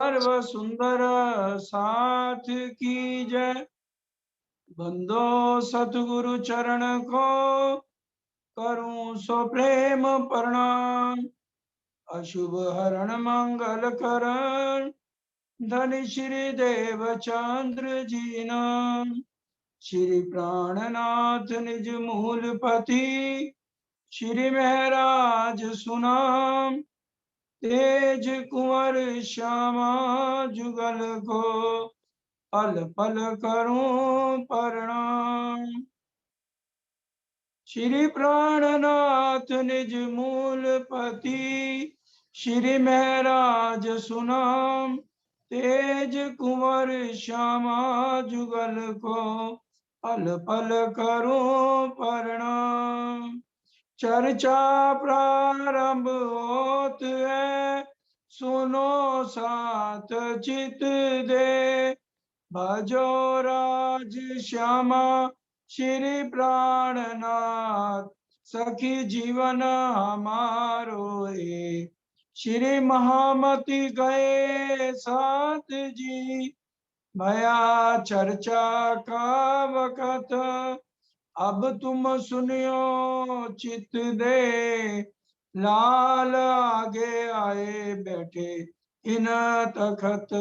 सर्व सुंदर साथ की जय। बंदो सतगुरु चरण को करूं सो प्रेम प्रणाम। अशुभ हरण मंगल करण धन श्री देव चंद्र जी नाम। श्री प्राणनाथ निज मूलपति श्री महराज सुनाम। तेज कुंवर श्यामा जुगल को पल पल करूं प्रणाम। श्री प्राणनाथ निज मूलपति श्री महराज सुनाम। तेज कुंवर श्यामा जुगल को पल पल करूं प्रणाम। चर्चा प्रारंभ होत है सुनो साथ चित दे। भजो राज श्यामा श्री प्राणनाथ सखी जीवन हमारो हे। श्री महामति गए साथ जी भया चर्चा का वकत। अब तुम सुनियो चित दे लाल आगे आए बैठे इन तखत।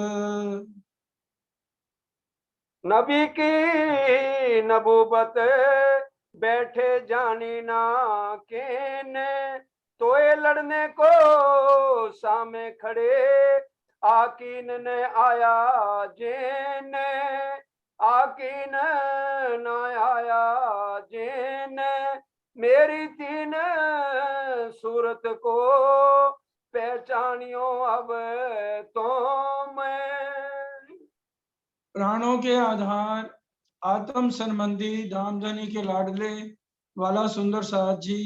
नबी की नबूबत बैठे जानी ना केने तोए लड़ने को सामे खड़े आकीन ने आया जेने आकीन न आया जेने मेरी तीन सूरत को पहचानियो अब तो मैं। प्राणों के आधार आत्म संबंधी धामधनी के लाडले वाला सुंदर साथ जी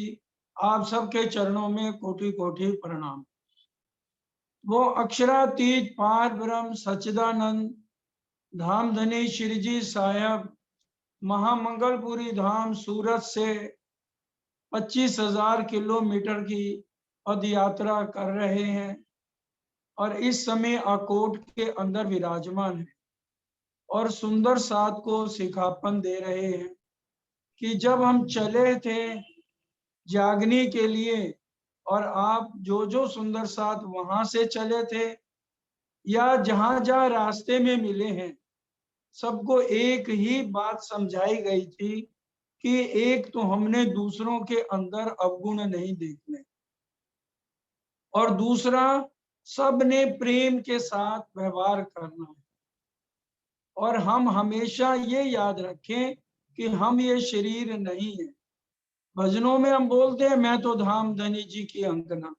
आप सबके चरणों में कोटि कोटि प्रणाम। वो अक्षरातीत पार ब्रह्म सच्चिदानंद धामधनी श्री जी साहब महामंगलपुरी धाम सूरत से 25,000 किलोमीटर की पद यात्रा कर रहे हैं और इस समय आकोट के अंदर विराजमान है और सुंदर साथ को सिखापन दे रहे हैं कि जब हम चले थे जागने के लिए और आप जो जो सुंदर साथ वहां से चले थे या जहां जहां रास्ते में मिले हैं सबको एक ही बात समझाई गई थी कि एक तो हमने दूसरों के अंदर अवगुण नहीं देखने और दूसरा सबने प्रेम के साथ व्यवहार करना है। और हम हमेशा ये याद रखें कि हम ये शरीर नहीं है। भजनों में हम बोलते हैं मैं तो धाम धनी जी की अंगना।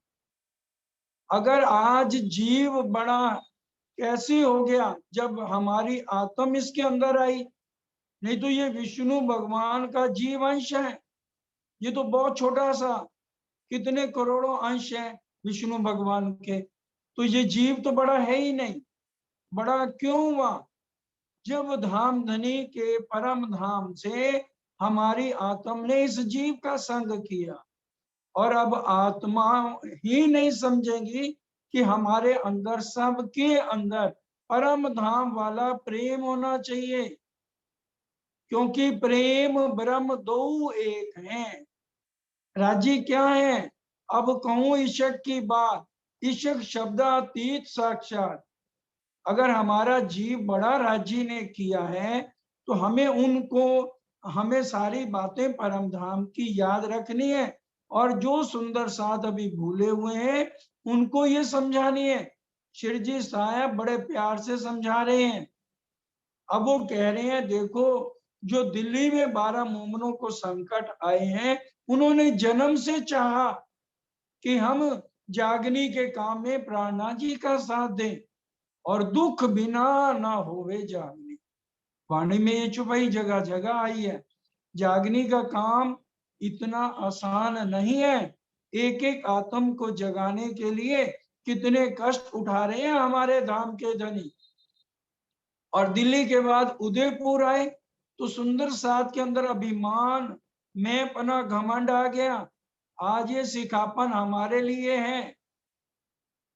अगर आज जीव बड़ा कैसे हो गया जब हमारी आत्म इसके अंदर आई, नहीं तो ये विष्णु भगवान का जीव अंश है। ये तो बहुत छोटा सा, कितने करोड़ों अंश हैं विष्णु भगवान के, तो ये जीव तो बड़ा है ही नहीं। बड़ा क्यों हुआ? जब धाम धनी के परम धाम से हमारी आत्मा ने इस जीव का संग किया और अब आत्मा ही नहीं समझेगी कि हमारे अंदर सबके अंदर परम धाम वाला प्रेम होना चाहिए, क्योंकि प्रेम ब्रह्म दो एक हैं। राजी क्या है? अब कहूं ईशक की बात, ईशक शब्दातीत साक्षात। अगर हमारा जीव बड़ा राजी ने किया है तो हमें सारी बातें परम धाम की याद रखनी है और जो सुंदर साथ अभी भूले हुए हैं उनको ये समझानी है। श्री जी साहब बड़े प्यार से समझा रहे हैं। अब वो कह रहे हैं देखो, जो दिल्ली में 12 मोमनों को संकट आए हैं उन्होंने जन्म से चाहा कि हम जागनी के काम में प्राणनाथ जी का साथ दें और दुख बिना ना होवे जागनी। वाणी में ये चुपाई जगह जगह आई है। जागनी का काम इतना आसान नहीं है। एक एक आत्म को जगाने के लिए कितने कष्ट उठा रहे हैं हमारे धाम के धनी। और दिल्ली के बाद उदयपुर आए तो सुंदर साथ के अंदर अभिमान में पना घमंड आ गया। आज ये सिखापन हमारे लिए है।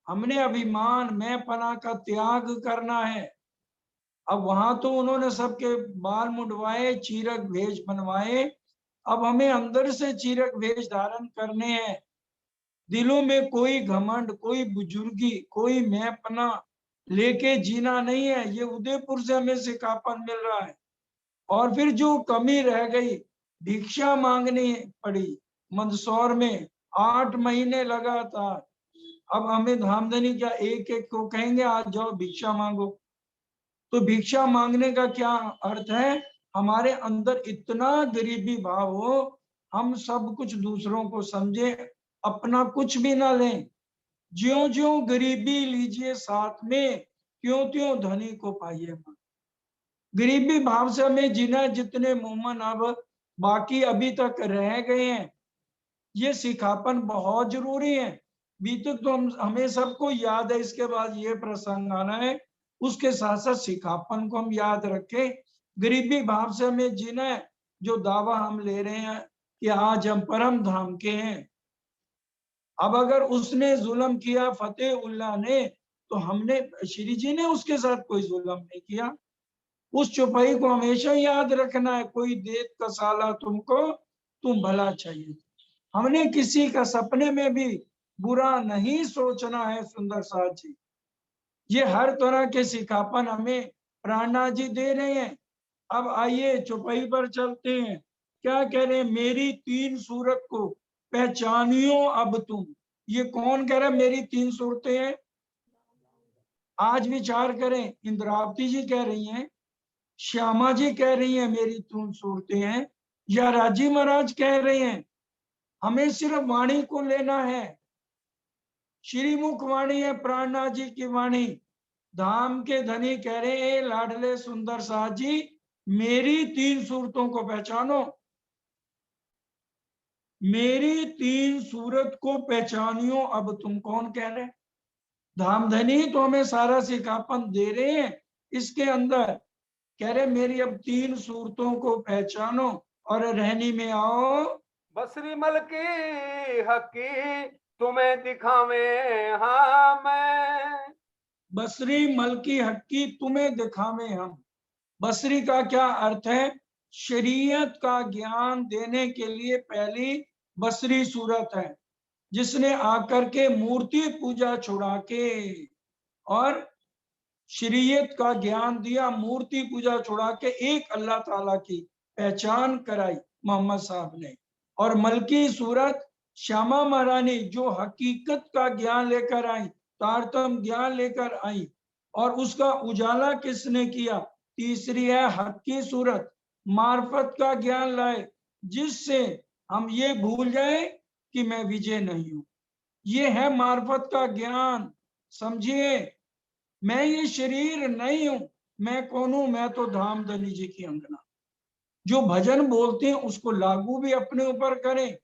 हमने अभिमान मैं पना का त्याग करना है। अब वहां तो उन्होंने सबके बाल मुंडवाए, चीरक भेष बनवाए, अब हमें अंदर से चीरक भेष धारण करने हैं। दिलों में कोई घमंड, कोई बुजुर्गी, कोई मैंपना लेके जीना नहीं है। ये उदयपुर से हमें सिखापन मिल रहा है। और फिर जो कमी रह गई, भिक्षा मांगनी पड़ी मंदसौर में 8 महीने लगातार। अब हमें धामधनी क्या एक एक को कहेंगे आज जाओ भिक्षा मांगो। तो भिक्षा मांगने का क्या अर्थ है? हमारे अंदर इतना गरीबी भाव हो, हम सब कुछ दूसरों को समझे, अपना कुछ भी ना लें। ज्यों ज्यों गरीबी लीजिए साथ में, त्यों त्यों धनी को पाइए। गरीबी भाव से हमें जीना, जितने मोमन अब बाकी अभी तक रह गए हैं, ये सिखापन बहुत जरूरी है। बीतक तो हमें सबको याद है, इसके बाद ये प्रसंग आना है, उसके साथ साथ सिखापन को हम याद रखें। गरीबी भाव से हमें जीना है। जो दावा हम ले रहे हैं कि आज हम परम धाम के हैं, अब अगर उसने जुल्म किया फतेह उल्लाह ने, तो हमने, श्री जी ने उसके साथ कोई जुल्म नहीं किया। उस चौपाई को हमेशा याद रखना है। कोई देत का साला तुमको, तुम भला चाहिए। हमने किसी का सपने में भी बुरा नहीं सोचना है। सुंदर साथ जी, ये हर तरह के सिखापन हमें प्राणनाथ जी दे रहे हैं। अब आइए चौपाई पर चलते हैं। क्या कह रहे हैं? मेरी 3 सूरत को पहचानियो अब तुम। ये कौन कह रहा है मेरी 3 सूरतें हैं? आज विचार करें। इंद्रावती जी कह रही हैं, श्यामा जी कह रही हैं मेरी 3 सूरतें हैं, या राजी महाराज कह रहे हैं? हमें सिर्फ वाणी को लेना है। श्रीमुख वाणी है प्राणनाथ जी की वाणी। धाम के धनी कह रहे हैं लाडले सुंदर साथ जी, मेरी 3 सूरतों को पहचानो। मेरी 3 सूरत को पहचानियो अब तुम। कौन कह रहे? धाम धनी तो हमें सारा सिखापन दे रहे हैं। इसके अंदर कह रहे मेरी अब 3 सूरतों को पहचानो और रहनी में आओ। बसरी मल की हकी तुम्हें दिखावे हाँ मैं। बसरी मल की हक्की तुम्हें दिखावे हम। बसरी का क्या अर्थ है? शरीयत का ज्ञान देने के लिए पहली बसरी सूरत है, जिसने आकर के मूर्ति पूजा छुड़ा के और शरीयत का ज्ञान दिया, मूर्ति पूजा छुड़ा के एक अल्लाह ताला की पहचान कराई मोहम्मद साहब ने। और मलकी सूरत श्यामा महारानी, जो हकीकत का ज्ञान लेकर आई, तारतम ज्ञान लेकर आई, और उसका उजाला किसने किया? तीसरी है हक की सूरत, मार्फत का ज्ञान लाए, जिससे हम ये भूल जाए कि मैं विजय नहीं हूं। ये है मार्फत का ज्ञान। समझिए, मैं ये शरीर नहीं हूं। मैं कौन हूं? मैं तो धाम धनी जी की अंगना। जो भजन बोलते हैं उसको लागू भी अपने ऊपर करें।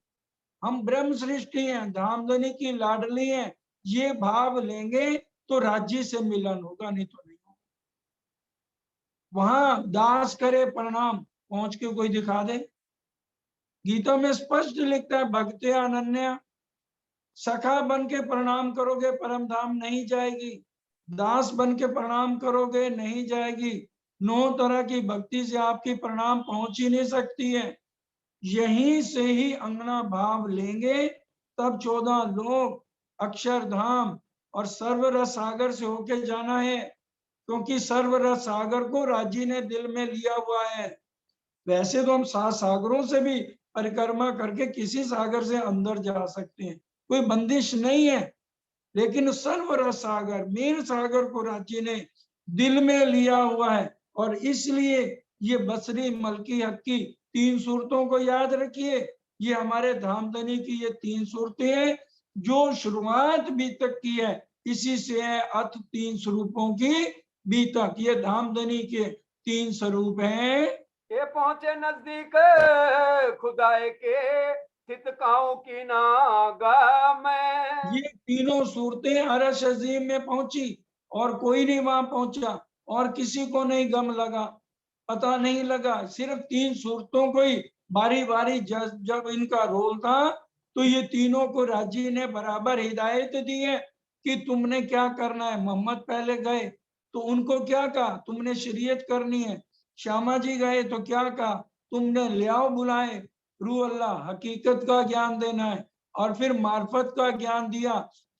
हम ब्रह्म सृष्टि हैं, धाम धनी की लाडली हैं। ये भाव लेंगे तो राज्य से मिलन होगा, नहीं तो नहीं होगा। वहां दास करे प्रणाम, पहुंच के कोई दिखा दे। गीता में स्पष्ट लिखता है भक्ते अनन्या, सखा बन के प्रणाम करोगे परम धाम नहीं जाएगी। दास बन के प्रणाम करोगे नहीं जाएगी। 9 तरह की भक्ति से आपकी प्रणाम पहुंच ही नहीं सकती है। यहीं से ही अंगना भाव लेंगे, तब 14 लोग, अक्षरधाम और सर्वरस सागर से होके जाना है। क्योंकि सर्वरस सागर को राजी ने दिल में लिया हुआ है। वैसे तो हम 7 सागरों से भी परिक्रमा करके किसी सागर से अंदर जा सकते हैं, कोई बंदिश नहीं है। लेकिन सर्वरस सागर, मीर सागर को रांची ने दिल में लिया हुआ है। और इसलिए ये बसरी मलकी हक्की 3 सूरतों को याद रखिए। ये हमारे धामधनी की ये 3 सूरतें हैं, जो शुरुआत बीतक की है। इसी से है अथ 3 स्वरूपों की बीतक। ये धामधनी के 3 स्वरूप हैं। ये पहुंचे नजदीक खुदाए के थितकाओं की नागा में। ये तीनों सूरतें अरश अजीम में पहुंची और कोई नहीं वहां पहुंचा, और किसी को नहीं गम लगा, पता नहीं लगा। सिर्फ 3 सूरतों को ही बारी बारी जब इनका रोल था, तो ये तीनों को राजी ने बराबर हिदायत दी है। कि तुमने क्या करना है। मोहम्मद पहले गए तो उनको क्या कहा, तुमने शरीयत करनी है। श्यामा जी गए तो क्या कहा, तुमने लियाओ बुलाए, रूह अल्लाह हकीकत का ज्ञान देना है। और फिर मार्फत का ज्ञान दिया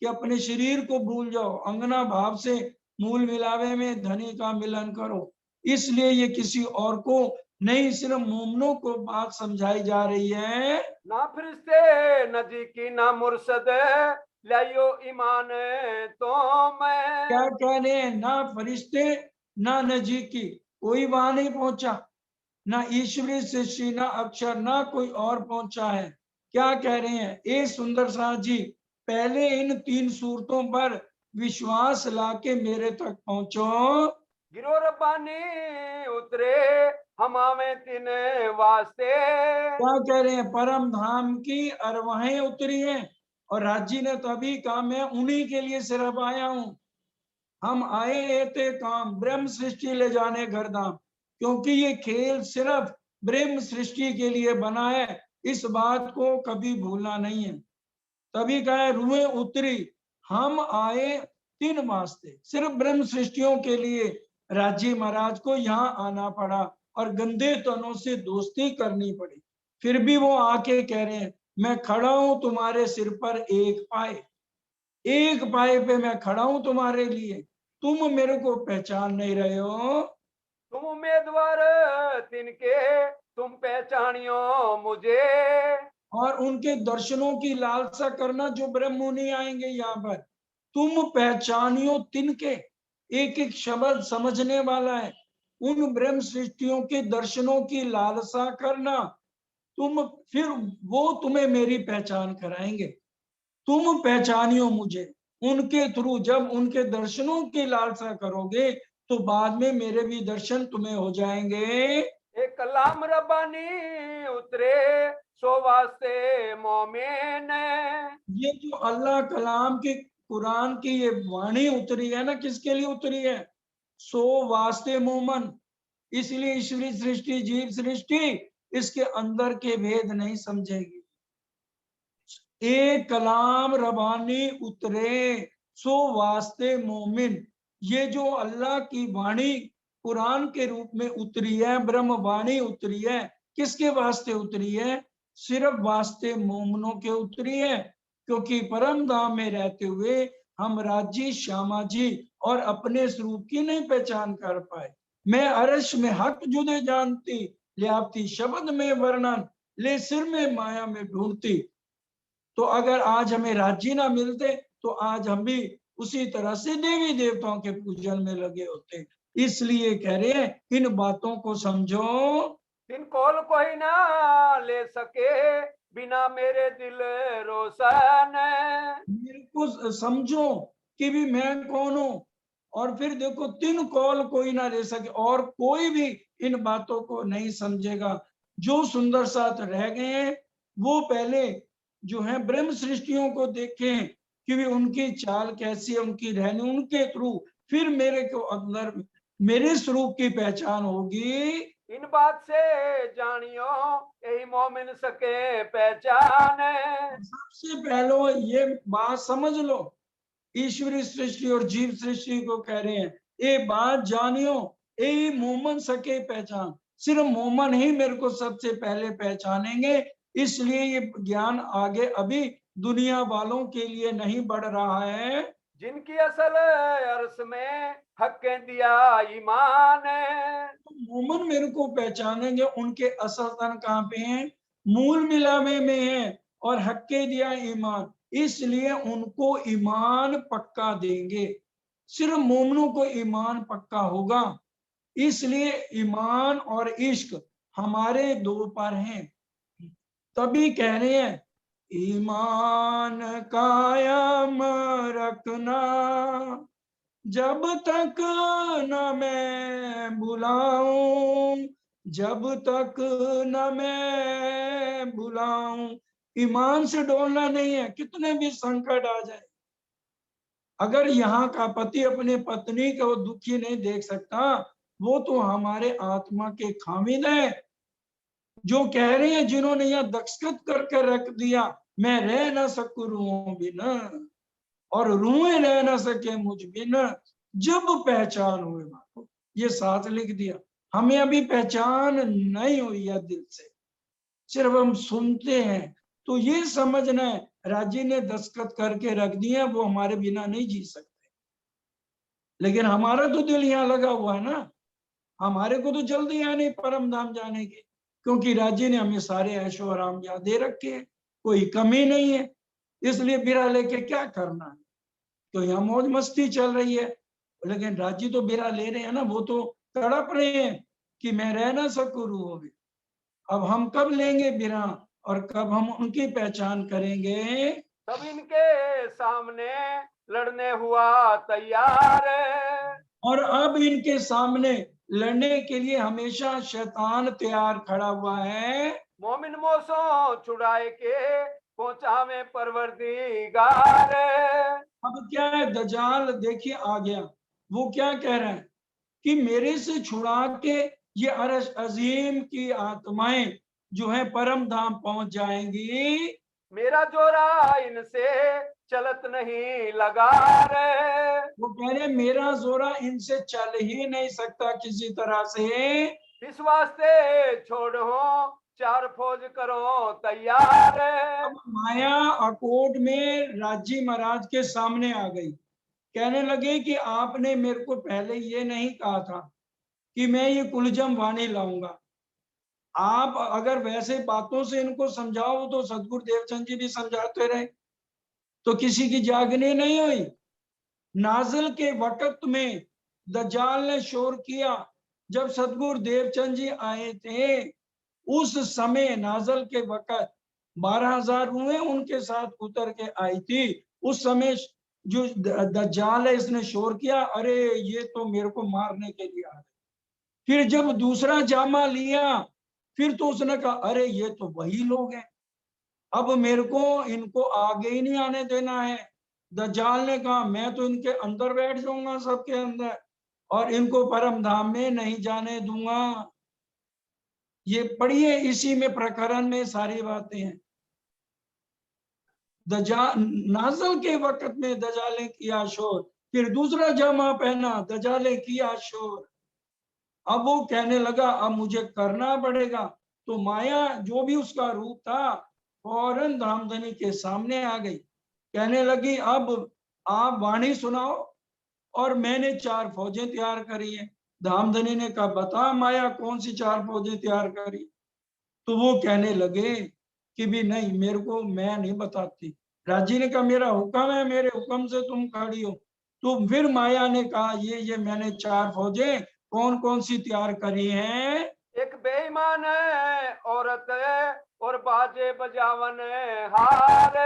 कि अपने शरीर को भूल जाओ, अंगना भाव से मूल मिलावे में धनी का मिलन करो। इसलिए ये किसी और को नहीं, सिर्फ मोमनों को बात समझाई जा रही है। ना फरिश्ते न जी की ना मुर्शद लाइयो ईमान तो क्या मैं। कह रहे हैं, ना फरिश्ते ना नजी की, कोई वहां नहीं पहुंचा, ना ईश्वरी सृष्टि ना अक्षर ना कोई और पहुंचा है। क्या कह रहे हैं, ए सुंदर साथ जी, पहले इन 3 सूरतों पर विश्वास लाके मेरे तक पहुंचो। गिरो रब्बानी उतरे हमामे तीन वास्ते। क्या कह रहे हैं, परम धाम की अरवाहें उतरी हैं और राजी ने तभी कहा मैं उन्हीं के लिए सिर्फ आया हूं। हम आए एते काम ब्रह्म सृष्टि ले जाने घरधाम, क्योंकि ये खेल सिर्फ ब्रह्म सृष्टि के लिए बना है, इस बात को कभी भूलना नहीं है। तभी कहे रूहें उतरी, हम आए 3 वास्ते, सिर्फ ब्रह्म सृष्टियों के लिए राजी महाराज को यहाँ आना पड़ा और गंदे तनों से दोस्ती करनी पड़ी। फिर भी वो आके कह रहे हैं मैं खड़ा हूं तुम्हारे सिर पर एक पाए पे मैं खड़ा हूं तुम्हारे लिए, तुम मेरे को पहचान नहीं रहे हो। तुम उम्मीदवार तिनके तुम पहचानियो मुझे। और उनके दर्शनों की लालसा करना जो ब्रह्म मुनि आएंगे यहाँ पर, तुम पहचानियो तिनके, एक एक शब्द समझने वाला है। उन ब्रह्म सृष्टियों के दर्शनों की लालसा करना, तुम फिर वो तुम्हें मेरी पहचान कराएंगे। तुम पहचानियो मुझे, उनके थ्रू जब उनके दर्शनों की लालसा करोगे तो बाद में मेरे भी दर्शन तुम्हें हो जाएंगे। एक कलाम रब्बानी उतरे सो वास्ते मोमिन। ये जो अल्लाह कलाम की कुरान की ये वाणी उतरी है ना, किसके लिए उतरी है, सो वास्ते मोमन। इसलिए ईश्वरी सृष्टि जीव सृष्टि इसके अंदर के भेद नहीं समझेगी। एक कलाम रबानी उतरे सो वास्ते मोमिन, ये जो अल्लाह की वाणी कुरान के रूप में उतरी है, ब्रह्म वाणी उतरी है, किसके वास्ते उतरी है, सिर्फ वास्ते मोमनों के उतरी है। क्योंकि परम धाम में रहते हुए हम राजी श्यामा जी और अपने स्वरूप की नहीं पहचान कर पाए। मैं अर्श में हक जुदे जानती, लियावती शब्द में वर्णन, ले सिर में माया में ढूंढती। तो अगर आज हमें राज्य ना मिलते तो आज हम भी उसी तरह से देवी देवताओं के पूजन में लगे होते। इसलिए कह रहे हैं इन बातों को समझो। तिन कौल कोई ना ले सके बिना मेरे दिल रोशन। मेरे को समझो कि भी मैं कौन हूं। और फिर देखो 3 कौल कोई ना ले सके, और कोई भी इन बातों को नहीं समझेगा। जो सुंदर साथ रह गए हैं वो पहले जो है ब्रह्म सृष्टियों को देखें कि भी उनकी चाल कैसी है, उनकी रहनी, उनके थ्रू फिर मेरे को अंदर मेरे स्वरूप की पहचान होगी। इन बात से जानियो यही मोमिन सके पहचान। सबसे पहले ये बात समझ लो, ईश्वरी सृष्टि और जीव सृष्टि को कह रहे हैं ये बात जानियो, ये मोमन सके पहचान, सिर्फ मोमन ही मेरे को सबसे पहले पहचानेंगे। इसलिए ये ज्ञान आगे अभी दुनिया वालों के लिए नहीं बढ़ रहा है। जिनकी असल अर्श में हक दिया ईमान। तो मोमन मेरे को पहचानेंगे, उनके असल तन कहाँ पे हैं, मूल मिलावे में है और हक्के दिया ईमान, इसलिए उनको ईमान पक्का देंगे। सिर्फ मोमनों को ईमान पक्का होगा। इसलिए ईमान और इश्क हमारे 2 पर हैं। तभी कह रहे हैं ईमान कायम रखना जब तक न मैं बुलाऊं, जब तक न मैं बुलाऊं। ईमान से डोलना नहीं है, कितने भी संकट आ जाए। अगर यहाँ का पति अपने पत्नी को दुखी नहीं देख सकता, वो तो हमारे आत्मा के खामिद है। जो कह रहे हैं जिन्होंने यह दस्तखत करके रख दिया मैं रह ना सकूं बिना, और रूए रह न सके मुझ बिन जब पहचान हुए बापू। ये साथ लिख दिया। हमें अभी पहचान नहीं हुई है दिल से, सिर्फ हम सुनते हैं। तो ये समझना है राजी ने दस्तखत करके रख दिया, वो हमारे बिना नहीं जी सकते। लेकिन हमारा तो दिल यहाँ लगा हुआ है ना, हमारे को तो जल्दी है नहीं परम धाम जाने की, क्योंकि राजी ने हमें सारे ऐशो आराम यहाँ दे रखे हैं, कोई कमी नहीं है। इसलिए बिरा लेके क्या करना है, तो यहाँ मौज मस्ती चल रही है। लेकिन राजी तो बिरा ले रहे हैं ना, वो तो तड़प रहे हैं कि मैं रह ना सकूं रूहों में। अब हम कब लेंगे बिरा और कब हम उनकी पहचान करेंगे। सब इनके सामने लड़ने हुआ तैयार। और अब इनके सामने लड़ने के लिए हमेशा शैतान तैयार खड़ा हुआ है। मोमिन मोसों छुड़ाए के पहुंचा में परवरदिगार। अब क्या है, दजाल देखिए आ गया। वो क्या कह रहा है कि मेरे से छुड़ा के ये अरश अजीम की आत्माएं जो है परम धाम पहुंच जाएंगी। मेरा जोरा इनसे चलत नहीं लगा रे। वो कह रहे मेरा जोरा इनसे चल ही नहीं सकता किसी तरह से। इस वास्ते छोड़ो चार फौज करो तैयार। अब माया अकोट में राजी महाराज के सामने आ गई, कहने लगे कि आपने मेरे को पहले ये नहीं कहा था कि मैं ये कुलजम वाणी लाऊंगा। आप अगर वैसे बातों से इनको समझाओ तो सदगुरु देवचंद जी भी समझाते रहे, तो किसी की जागनी नहीं हुई। नाजल के वक्त में दज्जाल ने शोर किया, जब सदगुरु देवचंद जी आए थे उस समय नाजल के वक्त 12,000 रूहें उनके साथ उतर के आई थी। उस समय जो दज्जाल है इसने शोर किया, अरे ये तो मेरे को मारने के लिए आ गए। फिर जब दूसरा जामा लिया फिर तो उसने कहा अरे ये तो वही लोग हैं, अब मेरे को इनको आगे ही नहीं आने देना है। दज्जाल ने कहा मैं तो इनके अंदर बैठ जाऊंगा सबके अंदर और इनको परम धाम में नहीं जाने दूंगा। ये पढ़िए, इसी में प्रकरण में सारी बातें हैं। नाजल के वक्त में दजाले किया शोर, फिर दूसरा जामा पहना दजाले किया शोर। अब वो कहने लगा अब मुझे करना पड़ेगा। तो माया जो भी उसका रूप था फौरन धामधनी के सामने आ गई, कहने लगी अब आप वाणी सुनाओ। और मैंने 4 फौजें तैयार करी है। धामधनी ने कहा बता माया कौन सी 4 फौजें तैयार करी। तो वो कहने लगे कि भी नहीं मेरे को मैं नहीं बताती। राजी ने कहा मेरा हुक्म है, मेरे हुक्म से तुम खड़ी हो। तो फिर माया ने कहा ये मैंने 4 फौजें कौन कौन सी तैयार करी हैं। एक बेईमान औरत और बाजे बजावन हार।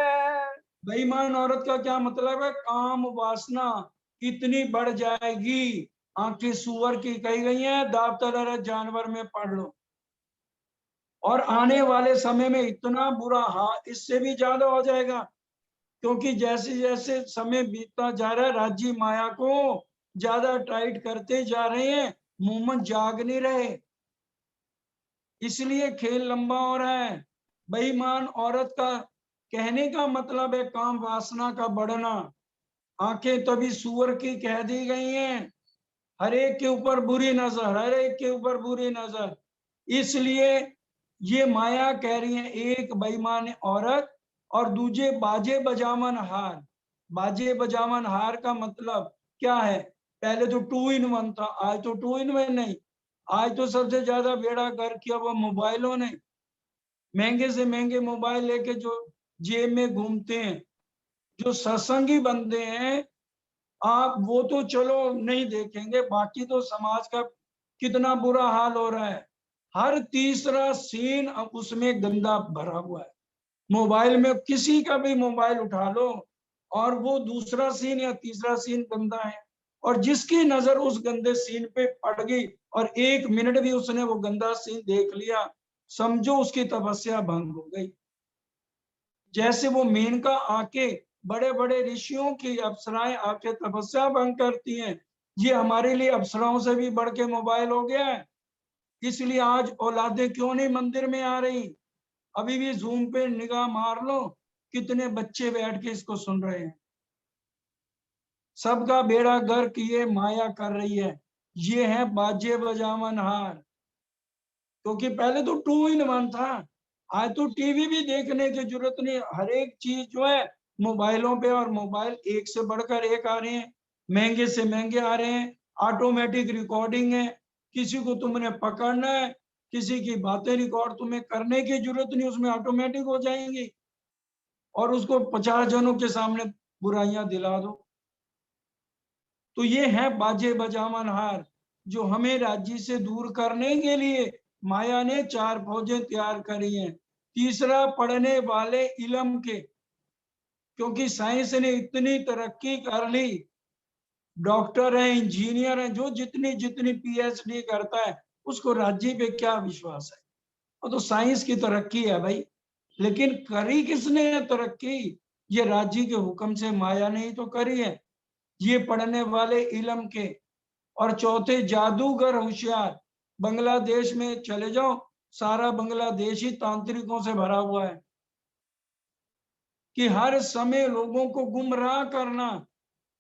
बेईमान औरत का क्या मतलब है, काम वासना इतनी बढ़ जाएगी, आंखें सुअर की कही गई हैं, दावतलर जानवर में पढ़ लो। और आने वाले समय में इतना बुरा हाल इससे भी ज्यादा हो जाएगा, क्योंकि जैसे जैसे समय बीतता जा रहा है राज्य माया को ज्यादा टाइट करते जा रहे हैं, मोहम्मद जाग नहीं रहे, इसलिए खेल लंबा हो रहा है। बेईमान औरत का कहने का मतलब है काम वासना का बढ़ना। आंखें तभी सुअर की कह दी गई हैं, हर एक के ऊपर बुरी नजर, हर एक के ऊपर बुरी नजर। इसलिए ये माया कह रही है एक बेईमान औरत और दूजे बाजे बजावन हार। बाजे बजावन हार का मतलब क्या है, पहले तो 2 in 1 था, आज तो 2 in 1 नहीं। आज तो सबसे ज्यादा बेड़ा गर्क किया वो मोबाइलों ने, महंगे से महंगे मोबाइल लेके जो जेब में घूमते हैं, जो सत्संगी बंदे हैं आप वो तो चलो नहीं देखेंगे, बाकी तो समाज का कितना बुरा हाल हो रहा है। हर तीसरा सीन अब उसमें गंदा भरा हुआ है। मोबाइल में किसी का भी मोबाइल उठा लो और वो दूसरा सीन या तीसरा सीन गंदा है, और जिसकी नजर उस गंदे सीन पे पड़ गई और 1 मिनट भी उसने वो गंदा सीन देख लिया, समझो उसकी तपस्या भंग हो गई। जैसे वो मेनका आके बड़े बड़े ऋषियों की अप्सराएं आके तपस्या भंग करती हैं, ये हमारे लिए अप्सराओं से भी बढ़ के मोबाइल हो गया है। इसलिए आज औलादे क्यों नहीं मंदिर में आ रही, अभी भी जूम पे निगाह मार लो कितने बच्चे बैठ के इसको सुन रहे हैं। सबका बेड़ा गर्क ये माया कर रही है। ये है बाजे बजावन हार। क्योंकि पहले तो 2 in 1 था, आज तो टीवी भी देखने की जरूरत नहीं, हर एक चीज जो है मोबाइलों पे, और मोबाइल एक से बढ़कर एक आ रहे हैं, महंगे से महंगे आ रहे हैं। ऑटोमेटिक रिकॉर्डिंग है, किसी को तुमने पकड़ना है, किसी की बातें रिकॉर्ड तुम्हें करने की जरूरत नहीं, उसमें ऑटोमेटिक हो जाएंगी, और उसको 50 जनों के सामने बुराइयां दिला दो। तो ये है बाजे बजावन हार, जो हमें राज्य से दूर करने के लिए माया ने 4 फौजें तैयार करी हैं। तीसरा, पढ़ने वाले इलम के, क्योंकि साइंस ने इतनी तरक्की कर ली, डॉक्टर है, इंजीनियर है, जो जितनी जितनी पीएचडी करता है उसको राज्य पे क्या विश्वास है? वो तो साइंस की तरक्की है भाई। लेकिन करी किसने है तरक्की? ये राज्य के हुक्म से माया ने ही तो करी है। ये पढ़ने वाले इलम के। और चौथे, जादूगर होशियार। बांग्लादेश में चले जाओ, सारा बांग्लादेश ही तांत्रिकों से भरा हुआ है, कि हर समय लोगों को गुमराह करना,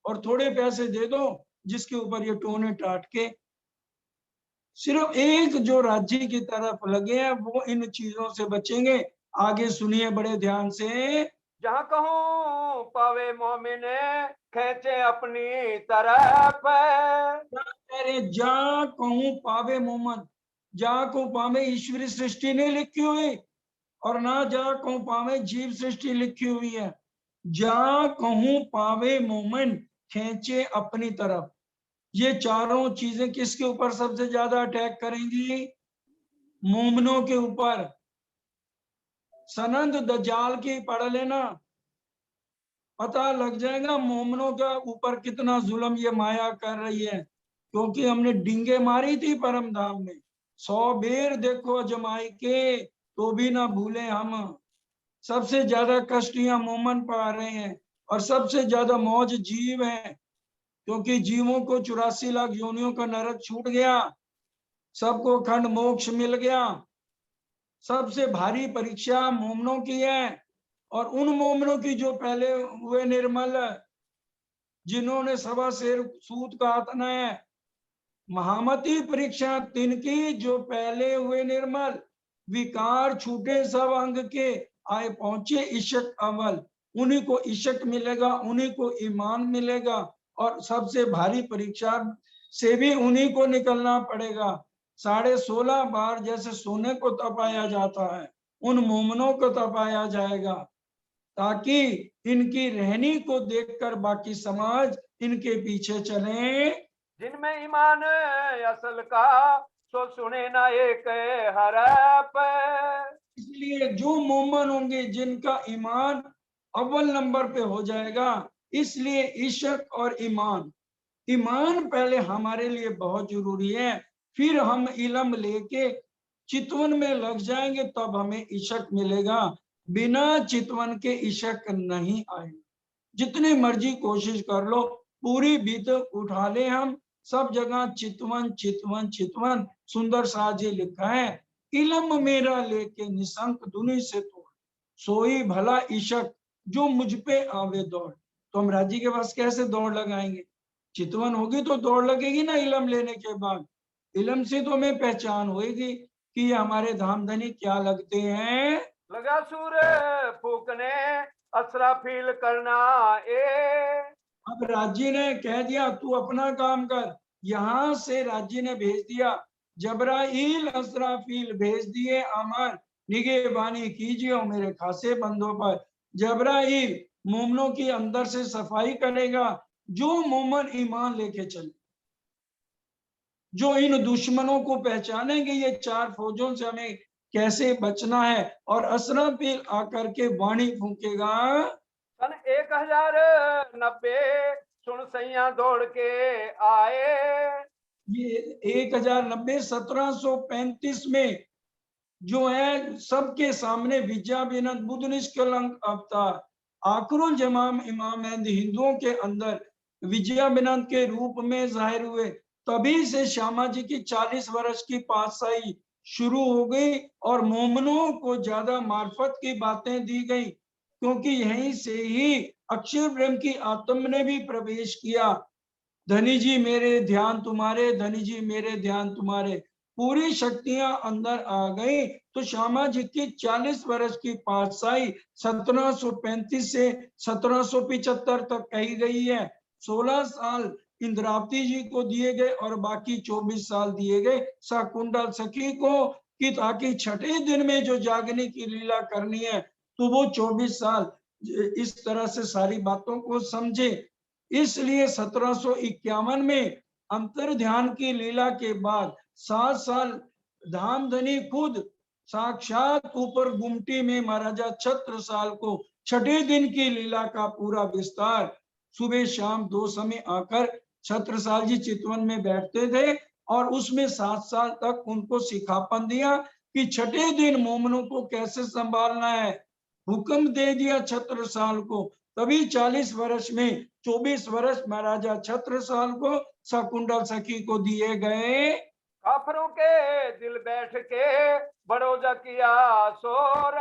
और थोड़े पैसे दे दो जिसके ऊपर ये टोने टाट के। सिर्फ एक जो राज्य की तरफ लगे हैं वो इन चीजों से बचेंगे। आगे सुनिए बड़े ध्यान से। जहाँ कहूँ पावे मोमिन खेचे अपनी तरफ। अरे जा कहूँ पावे मोमन, जा को पावे ईश्वरी सृष्टि नहीं लिखी हुई, और ना जा कहूँ पावे जीव सृष्टि लिखी हुई है। जा कहूँ पावे मोमन खेचे अपनी तरफ। ये चारों चीजें किसके ऊपर सबसे ज्यादा अटैक करेंगी? मोमनों के ऊपर। सनंद दज्जाल की पढ़ लेना, पता लग जाएगा मोमनों के ऊपर कितना जुल्म ये माया कर रही है। क्योंकि हमने डींगे मारी थी परम धाम में, 100 बेर देखो जमाई के तो भी ना भूले हम। सबसे ज्यादा कष्ट यहाँ मोमन पा रहे हैं, और सबसे ज्यादा मौज जीव है, क्योंकि जीवों को 84 लाख योनियों का नरक छूट गया, सबको खंड मोक्ष मिल गया। सबसे भारी परीक्षा मोमनों की है, और उन मोमनों की जो पहले हुए निर्मल, जिन्होंने सवा शेर सूत का आतना है। महामती परीक्षा तिनकी जो पहले हुए निर्मल, विकार छूटे सब अंग के, आए पहुंचे इशक अमल। उन्हीं को इशक मिलेगा, उन्हीं को ईमान मिलेगा, और सबसे भारी परीक्षा से भी उन्हीं को निकलना पड़ेगा। 16.5 बार जैसे सोने को तपाया जाता है, उन मोमनों को तपाया जाएगा, ताकि इनकी रहनी को देखकर बाकी समाज इनके पीछे चले। जिनमें ईमान असल का सो सुने ना एक हरफ। इसलिए जो मोमन होंगे जिनका ईमान अव्वल नंबर पे हो जाएगा, इसलिए इशक और ईमान, ईमान पहले हमारे लिए बहुत जरूरी है, फिर हम इल्म लेके चितवन में लग जाएंगे, तब हमें इशक मिलेगा। बिना चितवन के इशक नहीं आएगा। जितनी मर्जी कोशिश कर लो, पूरी बीत उठा ले हम, सब जगह चितवन चितवन चितवन। सुंदर सा जी लिखा है, इलम मेरा लेके निशंक दुनी से तोड़, सोई भला इशक जो मुझ पे आवे दौड़। तो हम राजी के पास कैसे दौड़ लगाएंगे? चितवन होगी तो दौड़ लगेगी ना इलम लेने के बाद। इलम से तो हमें पहचान होगी कि ये हमारे धामधनी क्या लगते हैं। लगा सूर फूकने असरा फील करना ए। अब राज्य ने कह दिया तू अपना काम कर, यहां से राज्य ने भेज दिया, जबराइल असराफील भेज दिए अमर, निगेबानी कीजिए मेरे खासे बंदों पर। जबराइल मोमनों की अंदर से सफाई करेगा, जो मोमन ईमान लेके चले, जो इन दुश्मनों को पहचानेंगे ये 4 फौजों से हमें कैसे बचना है, और असराफील आकर के वाणी फूकेगा। सन 1090 सुन सैया दौड़ के आए। ये 1090 1735 में जो है सबके सामने विद्या बिनत बुद्ध निष्कलंक अवतार आखिरुल जमाम इमाम हिंदुओं के अंदर विजया बिनत के रूप में जाहिर हुए। तभी से श्यामा जी की 40 वर्ष की पातशाही शुरू हो गई, और मोमनों को ज्यादा मार्फत की बातें दी गई, क्योंकि यहीं से ही अक्षर ब्रह्म की आत्म ने भी प्रवेश किया। धनी जी मेरे ध्यान तुम्हारे, धनी जी मेरे ध्यान तुम्हारे, पूरी शक्तियां अंदर आ गई। तो श्यामा जी की 40 वर्ष की पातशाही 1735 से 1775 तक कही गई है। 16 साल इंद्रावती जी को दिए गए और बाकी 24 साल दिए गए शकुंतला सखी को, कि ताकि छठे दिन में जो जागने की लीला करनी है तो वो 24 साल इस तरह से सारी बातों को समझे। इसलिए 1751 में अंतर ध्यान की लीला के बाद 7 साल धामधनी खुद साक्षात ऊपर गुमटी में महाराजा छत्रसाल को छठे दिन की लीला का पूरा विस्तार सुबह शाम 2 समय आकर छत्रसाल जी चितवन में बैठते थे और उसमें 7 साल तक उनको सिखापन दिया कि छठे दिन मोमनों को कैसे संभालना है। हुक्म दे दिया छत्रसाल को। तभी 40 वर्ष में 24 वर्ष महाराजा छत्रसाल को शकुंतला सखी को दिए गए। काफरों के दिल बैठ के बड़ोजा किया शोर।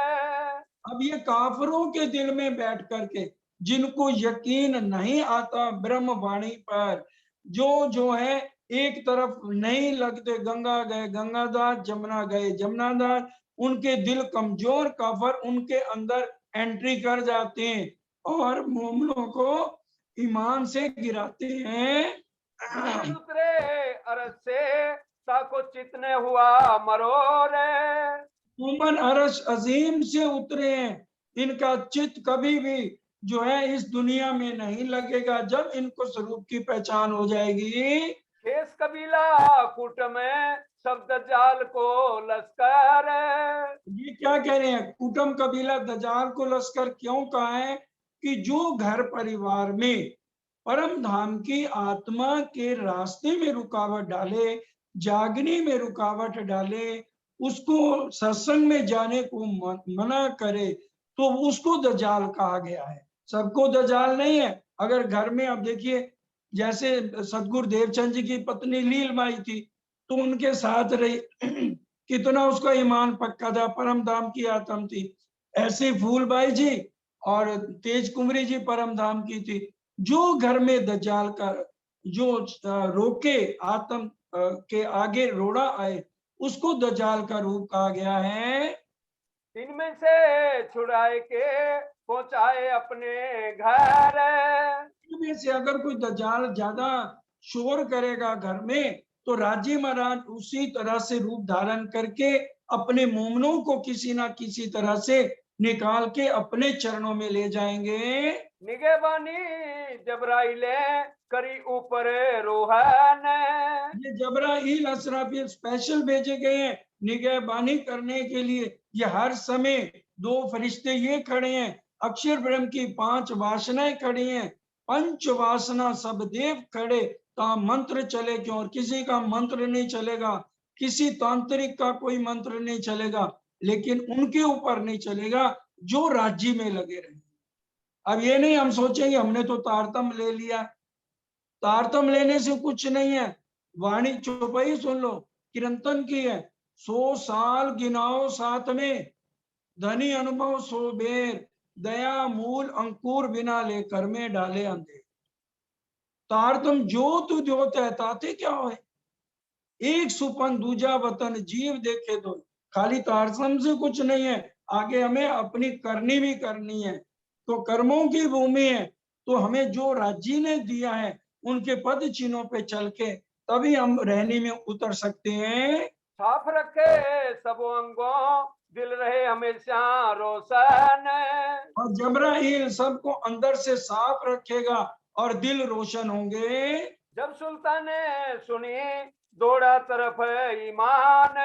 अब ये काफरों के दिल में बैठ करके जिनको यकीन नहीं आता ब्रह्म वाणी पर, जो है एक तरफ नहीं लगते, गंगा गए गंगादास, जमुना गए जमुनादास, उनके दिल कमजोर काफर उनके अंदर एंट्री कर जाते हैं और मोमनों को ईमान से गिराते हैं। दूसरे अरज से ताको चितने हुआ मरोर। मोमन अरश अजीम से उतरे हैं। इनका चित्त कभी भी जो है इस दुनिया में नहीं लगेगा जब इनको स्वरूप की पहचान हो जाएगी। खेस कबीला कूट में सब दज्जाल को लश्कर। ये क्या कह रहे हैं, कुटुम कबीला दजाल को लश्कर क्यों कहा है कि जो घर परिवार में परम धाम की आत्मा के रास्ते में रुकावट डाले, जागने में रुकावट डाले, उसको सत्संग में जाने को मना करे, तो उसको दजाल कहा गया है। सबको दजाल नहीं है। अगर घर में अब देखिए, जैसे सतगुरु देवचंद जी की पत्नी लीलबाई थी तो उनके साथ रही कितना उसका ईमान पक्का था, परम धाम की आत्म थी। ऐसे फूलबाई जी और तेज कुमरी जी परम धाम की थी। जो घर में दज्जाल का जो रोके आत्म के आगे रोड़ा आए उसको दज्जाल का रूप कहा गया है। इनमें से छुड़ाए के पहुंचाए अपने घर। इनमें से अगर कोई दज्जाल ज्यादा शोर करेगा घर में तो राजी महाराज उसी तरह से रूप धारण करके अपने मोमनों को किसी ना किसी तरह से निकाल के अपने चरणों में ले जाएंगे। निगहबानी जबराइले करी ऊपर रूहान। ये जबराइल असराफील स्पेशल भेजे गए हैं निगहबानी करने के लिए। ये हर समय 2 फरिश्ते ये खड़े हैं, अक्षर ब्रह्म की 5 वासनाएं खड़ी हैं, पंच वासना सब देव खड़े, ता मंत्र चले क्यों, और किसी का मंत्र नहीं चलेगा, किसी तांत्रिक का कोई मंत्र नहीं चलेगा, लेकिन उनके ऊपर नहीं चलेगा जो राज्य में लगे रहे। अब ये नहीं हम सोचेंगे हमने तो तारतम ले लिया, तारतम लेने से कुछ नहीं है। वाणी चौपाई सुन लो, किरंतन की है, 100 साल गिनाओ साथ में, धनी अनुभव 100 बेर, दया मूल अंकुर बिना लेकर में डाले अंधे। तारतम जोत ज्योत है ताते क्या हो, एक सुपन दूजा वतन जीव देखे दो। खाली तारतम से कुछ नहीं है, आगे हमें अपनी करनी भी करनी है। तो कर्मों की भूमि है, तो हमें जो राज्य ने दिया है उनके पद चिन्हों पे चल के तभी हम रहने में उतर सकते हैं। साफ रखे सब अंगों दिल रहे हमेशा रोशन। और जबराइल सबको अंदर से साफ रखेगा और दिल रोशन होंगे। जब सुल्तान ने सुनी दौड़ा तरफ ईमान।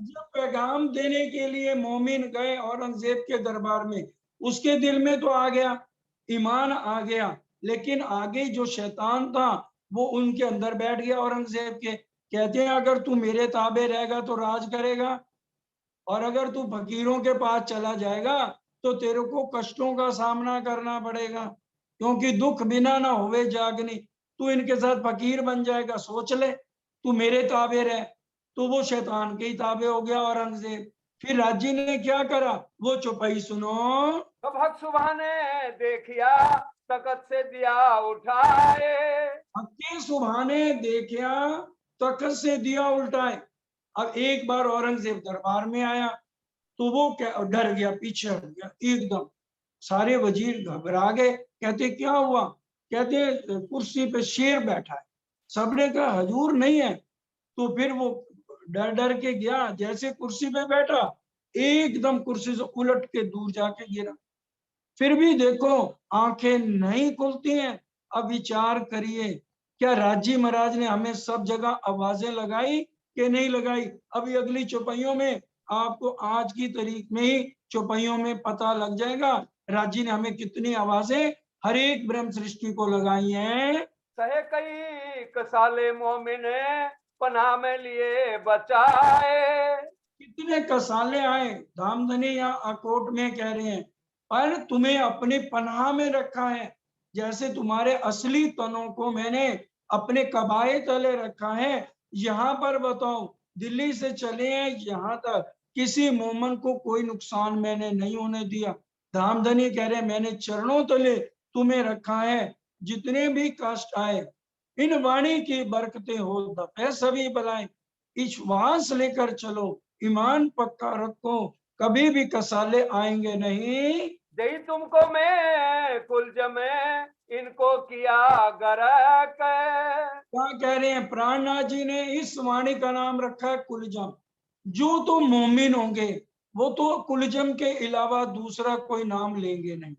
जब पैगाम देने के लिए मोमिन गए औरंगजेब के दरबार में, उसके दिल में तो आ गया, ईमान आ गया, लेकिन आगे जो शैतान था वो उनके अंदर बैठ गया औरंगजेब के। कहते हैं अगर तू मेरे ताबे रहेगा तो राज करेगा, और अगर तू फकीरों के पास चला जाएगा तो तेरे को कष्टों का सामना करना पड़ेगा, क्योंकि दुख बिना ना होवे जागनी। तू इनके साथ फकीर बन जाएगा, सोच ले, तू मेरे ताबे रह। तो वो शैतान के ही ताबे हो गया औरंगजेब। फिर राजी ने क्या करा, वो चौपाई सुनो। तो भक्त सुबह ने देखिया तकत से दिया उठाए। हक्के सुभाने देखा तखत से दिया उल्टाए। अब एक बार औरंगजेब दरबार में आया तो वो क्या डर गया, पीछे हट गया एकदम। सारे वजीर घबरा गए, कहते क्या हुआ? कहते कुर्सी पे शेर बैठा है। सबने कहा हजूर नहीं है। तो फिर वो डर डर के गया, जैसे कुर्सी पे बैठा एकदम कुर्सी से उलट के दूर जाके गिरा। फिर भी देखो आंखें नहीं खुलती हैं। अब विचार करिए, क्या राजी महाराज ने हमें सब जगह आवाजें लगाई कि नहीं लगाई? अभी अगली चौपाइयों में आपको आज की तारीख में ही चौपाइयों में पता लग जाएगा राजी ने हमें कितनी आवाजें हर एक ब्रह्म सृष्टि को लगाई हैं। सहे कई कसाले मोमिन पनाह में लिए बचाए। कितने कसाले आए, धामधनी या अकोट में कह रहे हैं, पर तुम्हें अपने पनाह में रखा है। जैसे तुम्हारे असली तनों को मैंने अपने कबाए तले रखा है। यहाँ पर बताओ, दिल्ली से चले हैं यहाँ तक, किसी मोमन को कोई नुकसान मैंने नहीं होने दिया। धामधनी कह रहे मैंने चरणों तले तुम्हें रखा है। जितने भी कष्ट आए, इन वाणी की बरकतें हो दफे सभी बलाएं। विश्वास लेकर चलो, ईमान पक्का रखो, कभी भी कसाले आएंगे नहीं। दई तुमको मैं कुल जमे इनको किया गरक। क्या कह रहे हैं? प्राणनाथ जी ने इस वाणी का नाम रखा है कुलजम। जो तो मोमिन होंगे वो तो कुलजम के अलावा दूसरा कोई नाम लेंगे नहीं,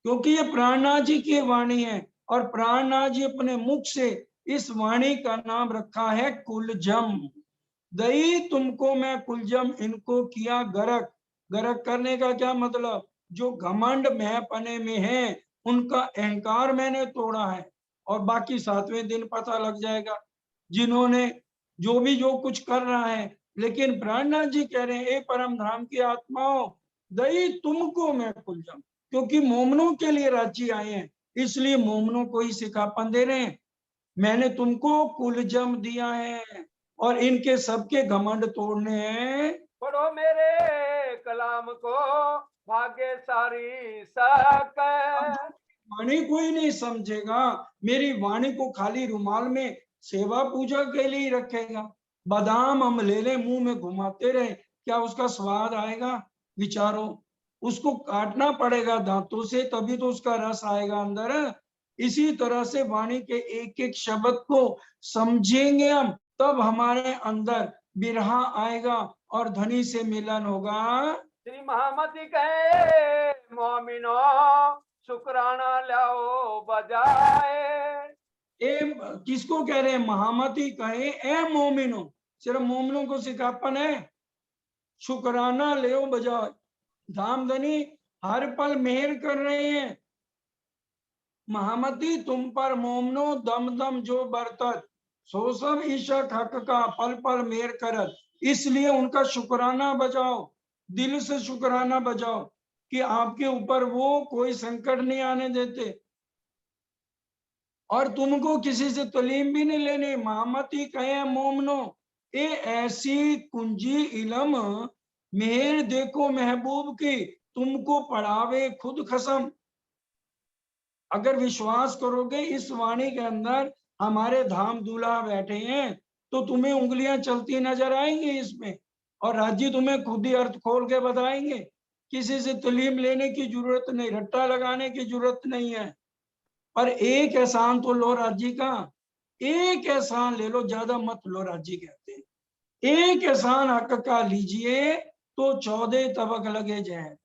क्योंकि ये प्राणनाथ जी की वाणी है। और प्राणनाथ जी अपने मुख से इस वाणी का नाम रखा है कुलजम। दई तुमको मैं कुलजम इनको किया गरक। गरक करने का क्या मतलब? जो घमंड महपने में है उनका अहंकार मैंने तोड़ा है। और बाकी 7वें दिन पता लग जाएगा जिन्होंने जो कुछ कर रहा है। लेकिन प्राणनाथ जी कह रहे हैं ए परम धाम की आत्माओं, दई तुमको मैं कुलजम, क्योंकि मोमनों के लिए रांची आए हैं इसलिए मोमनों को ही सिखापन दे रहे हैं। मैंने तुमको कुलजम दिया है और इनके सबके घमंड तोड़ने हैं। पढ़ो मेरे कलाम को भाग्य सारी सक। अब जो वाणी कोई नहीं समझेगा, मेरी वाणी को खाली रुमाल में सेवा पूजा के लिए ही रखेगा, बादाम हम ले ले मुंह में घुमाते रहे, क्या उसका स्वाद आएगा? विचारो, उसको काटना पड़ेगा दांतों से तभी तो उसका रस आएगा अंदर। इसी तरह से वाणी के एक एक शब्द को समझेंगे हम, तब हमारे अंदर बिरहा आएगा और धनी से मिलन होगा। श्री महामती कहे मोमिनो शुक्राना लाओ बजाए। ए किसको कह रहे हैं? महामती कहे ए मोमिनो, सिर्फ मोमिनों को सिखापन है। शुक्राना ले बजाओ, धामधनी हर पल मेहर कर रहे हैं। महामती तुम पर मोमनो दम दम जो बरतत, सो सब ईशक हक का पल पल मेहर करत। इसलिए उनका शुक्राना बजाओ, दिल से शुक्राना बजाओ कि आपके ऊपर वो कोई संकट नहीं आने देते और तुमको किसी से तलीम भी नहीं लेनी। महामती कहे मोमनो ए ऐसी कुंजी इलम, मेहर देखो महबूब की, तुमको पढ़ावे खुद खसम। अगर विश्वास करोगे इस वाणी के अंदर हमारे धाम दूल्हा बैठे हैं तो तुम्हें उंगलियां चलती नजर आएंगी इसमें, और राजी तुम्हें खुद ही अर्थ खोल के बताएंगे। किसी से तलीम लेने की जरूरत नहीं, रट्टा लगाने की जरूरत नहीं है। पर एक एहसान तो लो राजी का, एक एहसान ले लो, ज्यादा मत लो। राजी कहते हैं एक एहसान हक का लीजिए तो 14 तबक लगे जहर।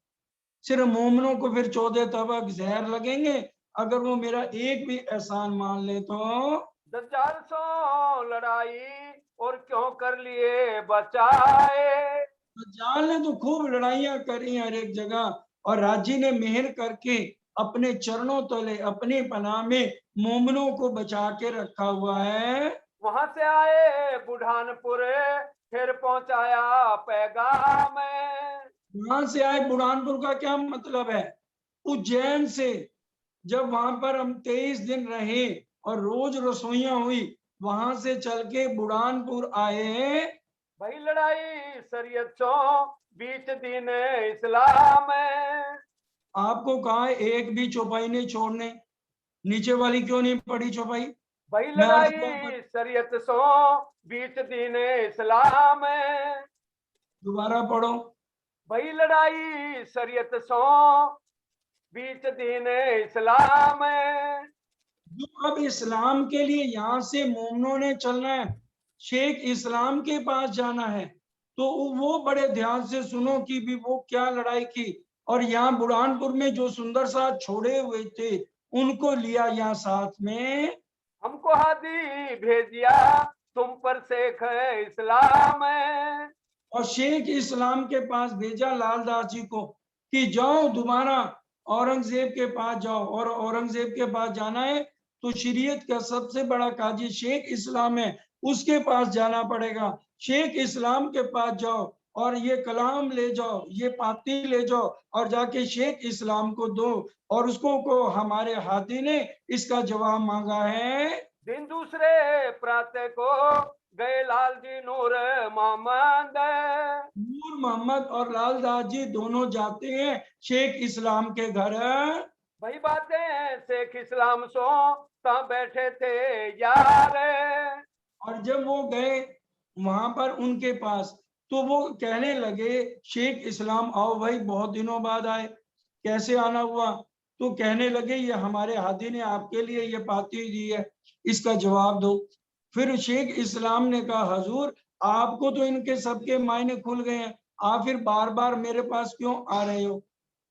सिर्फ मोमनों को फिर 14 तबक जहर लगेंगे अगर वो मेरा एक भी एहसान मान ले तो। दज्जाल सो लड़ाई और क्यों कर लिए बचाए। दज्जाल ने तो खूब लड़ाइयां करी हर एक जगह, और राजी ने मेहर करके अपने चरणों तले अपनी पनाह में मोमनों को बचा के रखा हुआ है। वहां से आए बुढ़ानपुर फिर पहुंचाया पैगाम। वहां से आए, बुरहानपुर का क्या मतलब है? उज्जैन से जब वहां पर हम 23 दिन रहे और रोज रसोइयां हुई, वहां से चल के बुरहानपुर आए। भाई लड़ाई शरीयत सो बीच दीन इस्लाम। आपको कहा है एक भी चौपाई नहीं छोड़ने, नीचे वाली क्यों नहीं पड़ी चौपाई? वही मैं अर्थ लड़ाई शरीयत सो बीच दीन इस्लाम। दोबारा पढ़ो। वही लड़ाई शरीयत सो बीच दीन इस्लाम। जो अब इस्लाम के लिए यहाँ से मोमनों ने चलना है, शेख इस्लाम के पास जाना है, तो वो बड़े ध्यान से सुनो कि भी वो क्या लड़ाई की। और यहाँ बुरहानपुर में जो सुंदर साथ छोड़े हुए थे उनको लिया यहाँ साथ में। हमको हादी भेजिया तुम पर शेख इस्लाम। और शेख इस्लाम के पास भेजा लालदास जी को कि जाओ दोबारा औरंगजेब के पास जाओ, और औरंगजेब के पास जाना है तो शरीयत का सबसे बड़ा काजी शेख इस्लाम है, उसके पास जाना पड़ेगा। शेख इस्लाम के पास जाओ और ये कलाम ले जाओ, ये पाती ले जाओ और जाके शेख इस्लाम को दो। और उसको को हमारे हाथी ने इसका जवाब मांगा है। दिन दूसरे प्रातः को गए लाल जी नूर मोहम्मद। नूर मोहम्मद और लालदास जी दोनों जाते हैं शेख इस्लाम के घर। वही बातें शेख इस्लाम सो तहाँ बैठे थे यार। और जब वो गए वहां पर उनके पास, तो वो कहने लगे शेख इस्लाम आओ भाई, बहुत दिनों बाद आए, कैसे आना हुआ? तो कहने लगे ये हमारे हाथी ने आपके लिए ये पाती दी है, इसका जवाब दो। फिर शेख इस्लाम ने कहा हजूर आपको तो इनके सबके मायने खुल गए हैं, आप फिर बार बार मेरे पास क्यों आ रहे हो?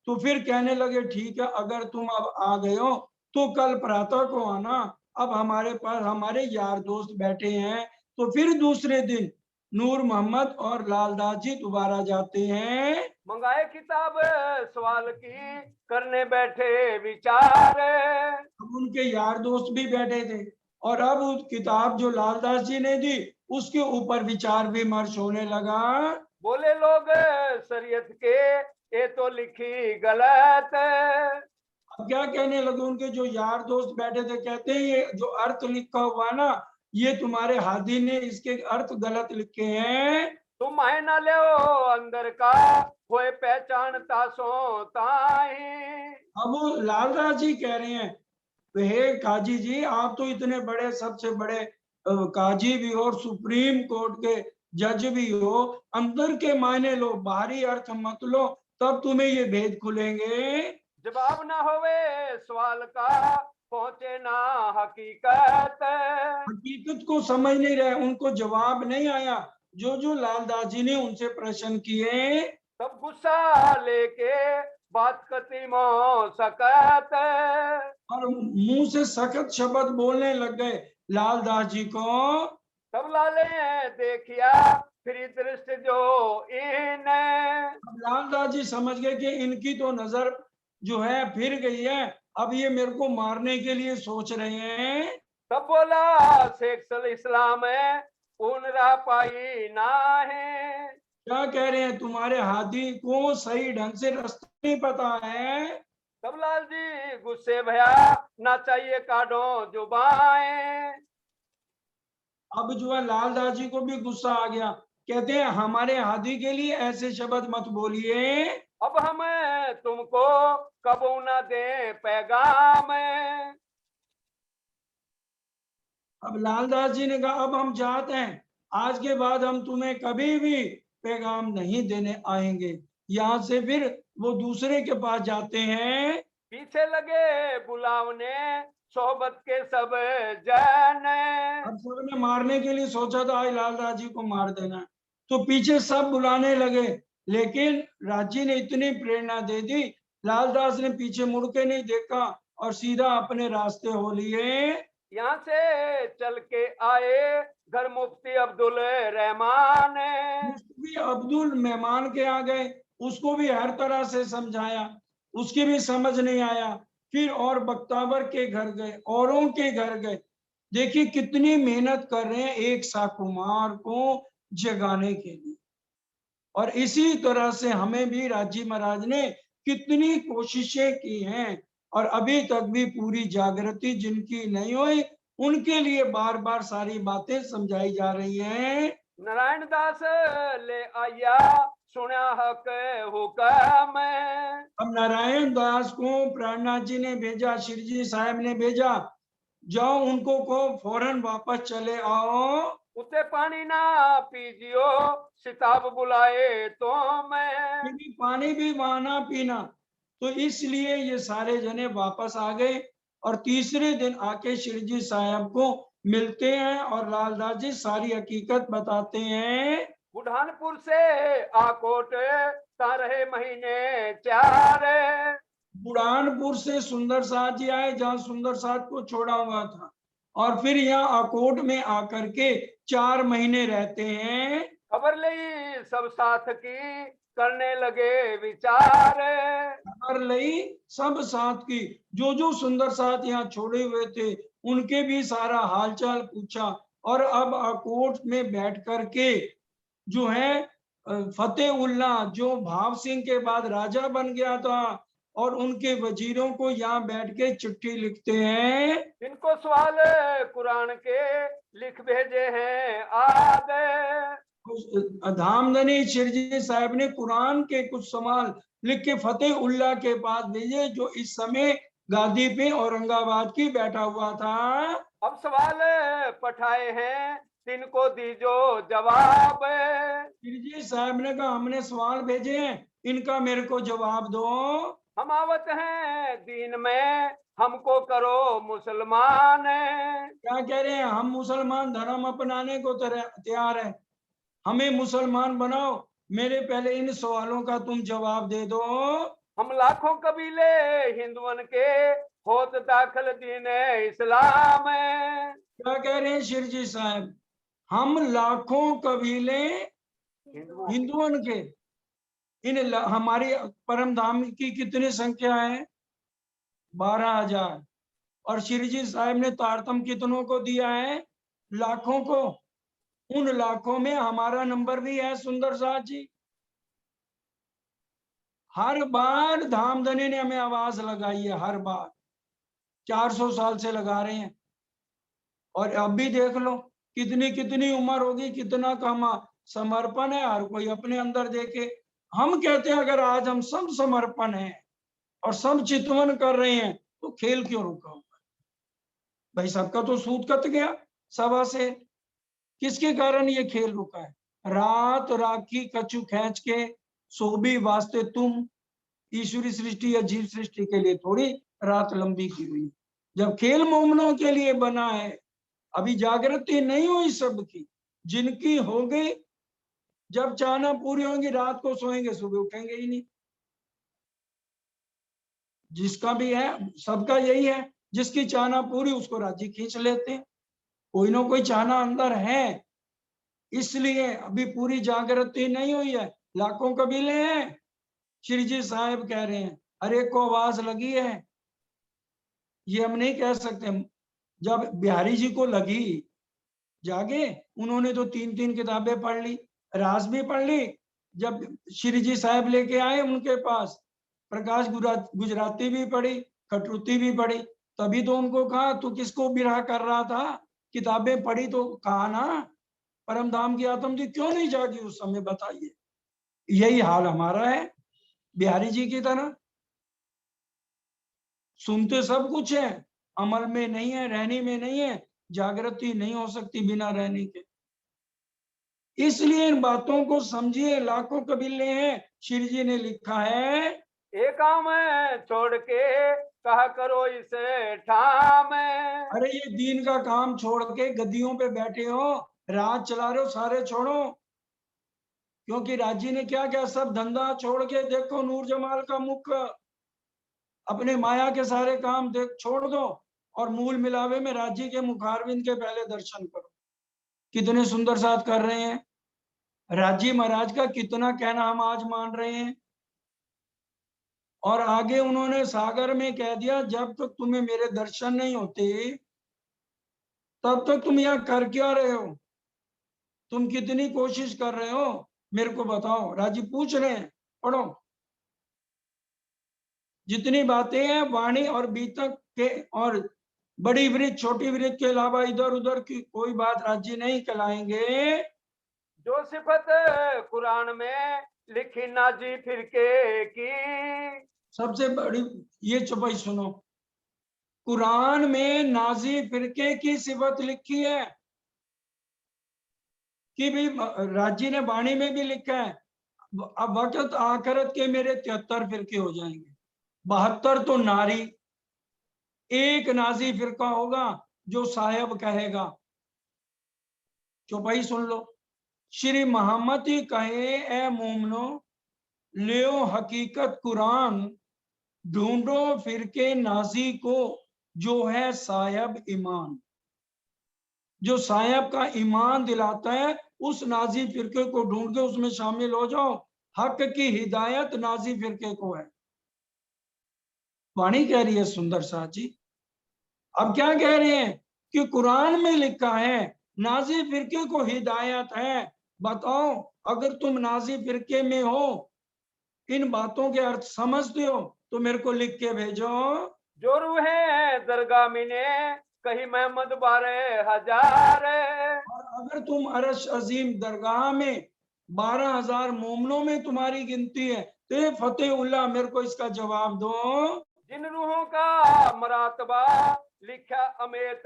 तो फिर कहने लगे ठीक है, अगर तुम अब आ गए हो तो कल प्रातः को आना, अब हमारे पास हमारे यार दोस्त बैठे हैं। तो फिर दूसरे दिन नूर मोहम्मद और लालदास जी दोबारा जाते हैं। मंगाए किताब सवाल की करने बैठे विचार। अब उनके यार दोस्त भी बैठे थे और अब उस किताब जो लालदास जी ने दी उसके ऊपर विचार विमर्श होने लगा। बोले लोग शरीयत के ये तो लिखी गलत। अब क्या कहने लगे उनके जो यार दोस्त बैठे थे, कहते हैं ये जो अर्थ लिखा हुआ ना, ये तुम्हारे हादी ने इसके अर्थ गलत लिखे हैं। तुम आए ना ले अंदर का कोई पहचानता सो ताही। अब वो लालदास जी कह रहे हैं हे काजी जी, आप तो इतने बड़े सबसे बड़े काजी भी हो और सुप्रीम कोर्ट के जज भी हो, अंदर के मायने लो, बाहरी अर्थ मत लो, तब तुम्हें ये भेद खुलेंगे। जवाब ना होवे सवाल का पहुंचे ना हकीकत। हकीकत को समझ नहीं रहे, उनको जवाब नहीं आया जो जो लालदास जी ने उनसे प्रश्न किए। तब गुस्सा लेके बात कती मो सकत। और मुंह से सख्त शब्द बोलने लग गए लालदास जी को। तब लाले देखिया फिर दृष्टि जो इन। अब लालदास जी समझ गए कि इनकी तो नजर जो है फिर गई है, अब ये मेरे को मारने के लिए सोच रहे हैं। तब बोला शेख इस्लाम है उन रहा पाई ना है। क्या कह रहे हैं, तुम्हारे हाथी को सही ढंग से रास्ता नहीं पता है। तब लाल जी गुस्से भया ना चाहिए काटो जुबाएं। अब जो है लालदास जी को भी गुस्सा आ गया, कहते हैं हमारे हाथी के लिए ऐसे शब्द मत बोलिए। अब हम तुमको कबू ना दे पैगाम। अब लालदास जी ने कहा अब हम चाहते हैं आज के बाद हम तुम्हें कभी भी पैगाम नहीं देने आएंगे। यहाँ से फिर वो दूसरे के पास जाते हैं। पीछे लगे बुलावने सोहबत के सब जन। अब सबने मारने के लिए सोचा था आज लालदास जी को मार देना है, तो पीछे सब बुलाने लगे, लेकिन राजी ने इतनी प्रेरणा दे दी, लालदास ने पीछे मुड़ के नहीं देखा और सीधा अपने रास्ते हो लिए। यहाँ से चल के आए घर मुफ्ती अब्दुल रहमान। मुफ्ती अब्दुल मेहमान के आ गए, उसको भी हर तरह से समझाया, उसकी भी समझ नहीं आया। फिर और बख्तावर के घर गए, औरों के घर गए, देखिए कितनी मेहनत कर रहे हैं एक साकुमार को जगाने के लिए। और इसी तरह से हमें भी राजी महाराज ने कितनी कोशिशें की हैं और अभी तक भी पूरी जागृति जिनकी नहीं हुई उनके लिए बार बार सारी बातें समझाई जा रही हैं। नारायण दास ले आया सुना हक हुक्म। अब नारायण दास को प्राणनाथ जी ने भेजा, श्री जी साहब ने भेजा, जाओ उनको को फौरन वापस चले आओ। उते पानी ना पीजियो, सिताब बुलाए तो मैं। क्योंकि पानी भी वहां ना पीना, तो इसलिए ये सारे जने वापस आ गए और तीसरे दिन आके श्री जी साहब को मिलते हैं और लालदास जी सारी हकीकत बताते हैं। बुढ़ानपुर से आकोट ता रहे महीने 4। बुरहानपुर से सुंदर साथ जी आए, जहाँ सुंदर साथ को छोड़ा हुआ था, और फिर यहाँ अकोट में आकर के 4 महीने रहते हैं। खबर ली सब साथ की, करने लगे विचार। खबर लई सब साथ की, जो सुंदर साथ यहाँ छोड़े हुए थे उनके भी सारा हालचाल पूछा, और अब अकोट में बैठ करके जो है फतेहुल्लाह, जो भाव सिंह के बाद राजा बन गया था, और उनके वजीरों को यहाँ बैठ के चिट्ठी लिखते हैं। इनको सवाल कुरान के लिख भेजे हैं आगे। धामधनी शिरजी साहब ने कुरान के कुछ सवाल लिख के फतेहुल्लाह के पास भेजे, जो इस समय गादी पे औरंगाबाद की बैठा हुआ था। अब सवाल पठाए हैं, तिनको दीजो जवाब। शिरजी साहब ने कहा हमने सवाल भेजे हैं, इनका मेरे को जवाब दो। हम आवत हैं दीन में, हमको करो मुसलमान। क्या कह रहे हैं? हम मुसलमान धर्म अपनाने को तैयार है, हमें मुसलमान बनाओ, मेरे पहले इन सवालों का तुम जवाब दे दो। हम लाखों कबीले हिंदुओं के, होत दाखिल दीन इस्लाम। क्या कह रहे हैं शिरजी साहब? हम लाखों कबीले हिंदुओं के, हमारी परम धाम की कितनी संख्या है? 12,000। और शिरजी साहब ने तारतम कितनों को दिया है? लाखों को। उन लाखों में हमारा नंबर भी है सुंदर साथ जी। हर बार धामधनी ने हमें आवाज लगाई है, हर बार 400 साल से लगा रहे हैं, और अब भी देख लो कितनी कितनी उम्र होगी, कितना कमा समर्पण है, हर कोई अपने अंदर देखे। हम कहते हैं अगर आज हम सब समर्पण हैं और सब चितवन कर रहे हैं, तो खेल क्यों रुका हुआ? भाई सबका तो सूत कट गया सभा से, किसके कारण ये खेल रुका है? रात राखी कछु खींच के सोबी वास्ते तुम, ईश्वरी सृष्टि या जीव सृष्टि के लिए थोड़ी रात लंबी की हुई। जब खेल मोमनों के लिए बना है, अभी जागृति नहीं हुई सबकी, जिनकी हो गई, जब चाहना पूरी होंगी रात को सोएंगे, सुबह उठेंगे ही नहीं। जिसका भी है सबका यही है, जिसकी चाहना पूरी उसको राजी खींच लेते हैं। कोई ना कोई चाहना अंदर है, इसलिए अभी पूरी जागृति नहीं हुई है। लाखों कबीले हैं, श्री जी साहब कह रहे हैं हर एक को आवाज लगी है। ये हम नहीं कह सकते। जब बिहारी जी को लगी, जागे, उन्होंने तो 3-3 किताबें पढ़ ली, रास भी पढ़ ली। जब श्री जी साहब लेके आए उनके पास, प्रकाश गुजराती भी पढ़ी, कटरुती भी पढ़ी, तभी तो उनको कहा तू किसको बिरहा कर रहा था, किताबें पढ़ी तो कहा ना परम धाम की आत्म जी क्यों नहीं जागी उस समय, बताइए। यही हाल हमारा है बिहारी जी की तरह। सुनते सब कुछ है, अमल में नहीं है, रहने में नहीं है। जागृति नहीं हो सकती बिना रहने के। इसलिए इन बातों को समझिए। लाखों कबीले हैं, श्री जी ने लिखा है, एक काम छोड़ के कहा करो इसे ठाम। अरे ये दीन का काम छोड़ के गद्दियों पे बैठे हो, राज चला रहे हो, सारे छोड़ो। क्योंकि राजी ने क्या क्या सब धंधा छोड़ के देखो नूर जमाल का मुख, अपने माया के सारे काम देख छोड़ दो, और मूल मिलावे में राजी के मुखारविंद के पहले दर्शन करो। कितने सुंदर साथ कर रहे हैं। राजी महाराज का कितना कहना हम आज मान रहे हैं। और आगे उन्होंने सागर में कह दिया, जब तक तुम्हें मेरे दर्शन नहीं होते तब तक तुम यहाँ कर क्या रहे हो, तुम कितनी कोशिश कर रहे हो, मेरे को बताओ। राजी पूछ रहे हैं, पढ़ो। जितनी बातें हैं वाणी और बीतक के और बड़ी वृत्त छोटी वृत्त के अलावा इधर उधर की कोई बात राजी नहीं कहलाएंगे। जो सिफत कुरान में लिखी नाजी फिरके की। सबसे बड़ी ये चौपाई सुनो, कुरान में नाजी फिरके की सिफत लिखी है कि भी राजी ने वाणी में भी लिखा है, अब वक्त आखिरत के मेरे 73 फिरके हो जाएंगे, 72 तो नारी, एक नाजी फिरका होगा जो साहब कहेगा। चौपाई सुन लो, श्री मोहम्मद ही कहे ए मोमनो, लियो हकीकत कुरान, ढूंढो फिरके नाजी को जो है साहब ईमान। जो साहब का ईमान दिलाता है उस नाजी फिरके को ढूंढ के उसमें शामिल हो जाओ। हक की हिदायत नाजी फिरके को है। वाणी कह रही है सुंदर साथ जी। अब क्या कह रहे हैं कि कुरान में लिखा है नाजी फिरके को हिदायत है। बताओ, अगर तुम नाजी फिरके में हो, इन बातों के अर्थ समझते हो, तो मेरे को लिख के भेजो। जो रूहे दरगाह मिने कही मोहम्मद 12,000। और अगर तुम अरश अजीम दरगाह में 12,000 मोमनों में तुम्हारी गिनती है, तो ये फतेह उल्लाह मेरे को इसका जवाब दो। जिन रूहों का मरातबा लिखा अमित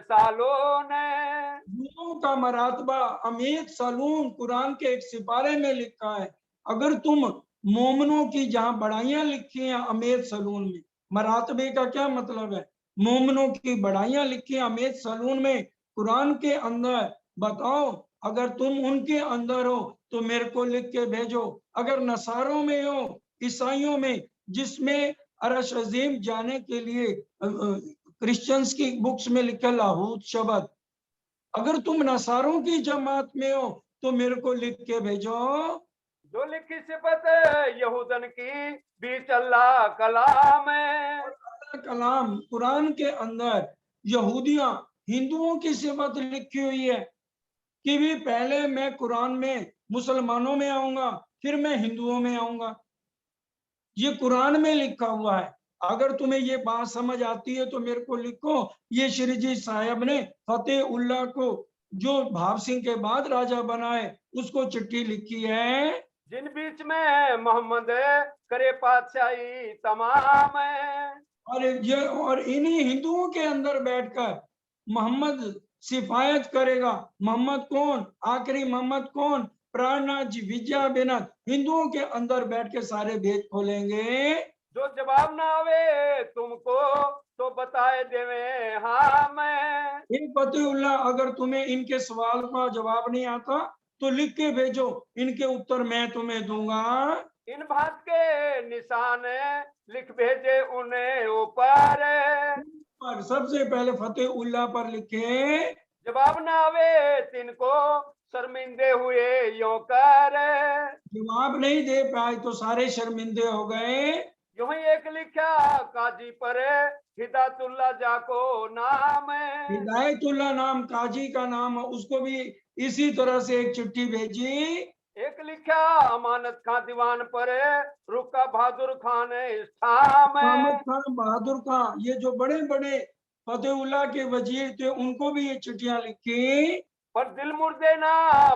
सालों ने। रूहों का मरातबा अमीर सलून कुरान के एक सिपारे में लिखा है। अगर तुम मोमनों की जहां बढ़ाइयां लिखी हैं अमीर सलून में, मरातबे का क्या मतलब है, मोमनों की बढ़ाइयां लिखी हैं अमीर सलून में कुरान के अंदर। बताओ, अगर तुम उनके अंदर हो तो मेरे को लिख के भेजो। अगर नसारों में हो, ईसाइयों में, जिसमें अरश अजीम जाने के लिए क्रिश्चियंस की बुक्स में लिखा लाहूत शब्द, अगर तुम नसारों की जमात में हो तो मेरे को लिख के भेजो। जो लिखी सिफत यहूदन की बीच अल्लाह कलाम है। और कलाम कुरान के अंदर यहूदियां हिंदुओं की सिफत लिखी हुई है कि भी पहले मैं कुरान में मुसलमानों में आऊंगा, फिर मैं हिंदुओं में आऊंगा। ये कुरान में लिखा हुआ है। अगर तुम्हें ये बात समझ आती है तो मेरे को लिखो। ये श्री जी साहब ने फतेह उल्लाह को, जो भाव सिंह के बाद राजा बनाए, उसको चिट्ठी लिखी है। जिन बीच में मोहम्मद करे पातशाही तमाम है। और इन्हीं हिंदुओं के अंदर बैठकर मोहम्मद सिफायत करेगा। मोहम्मद कौन? आखिरी मोहम्मद कौन? प्राणनाथ जी विद्या बेनत हिंदुओं के अंदर बैठ के सारे भेद खोलेंगे। जो जवाब ना आवे तुमको तो बताए देवे हाँ मैं। इन फतेहुल्लाह, अगर तुम्हें इनके सवाल का जवाब नहीं आता तो लिख के भेजो, इनके उत्तर मैं तुम्हें दूंगा। इन बात के निशान लिख भेजे उन्हें ऊपर। पर सबसे पहले फतेहुल्लाह पर लिखे। जवाब ना आवे तिनको शर्मिंदे हुए यो कर। जवाब नहीं दे पाए तो सारे शर्मिंदे हो गए। यूं ही एक लिखा काजी पर हिदायतुल्लाह जाको नाम है। हिदायतुल्लाह नाम काजी का नाम है, उसको भी इसी तरह से एक चिट्ठी भेजी। एक लिखा अमानत खां दीवान पर रुका बहादुर खान स्थाम मोहम्मद है। खान बहादुर खान, ये जो बड़े बड़े फतेहुल्लाह के वजीर थे, उनको भी ये चिट्ठियां लिखी। पर दिल मुर्दे ना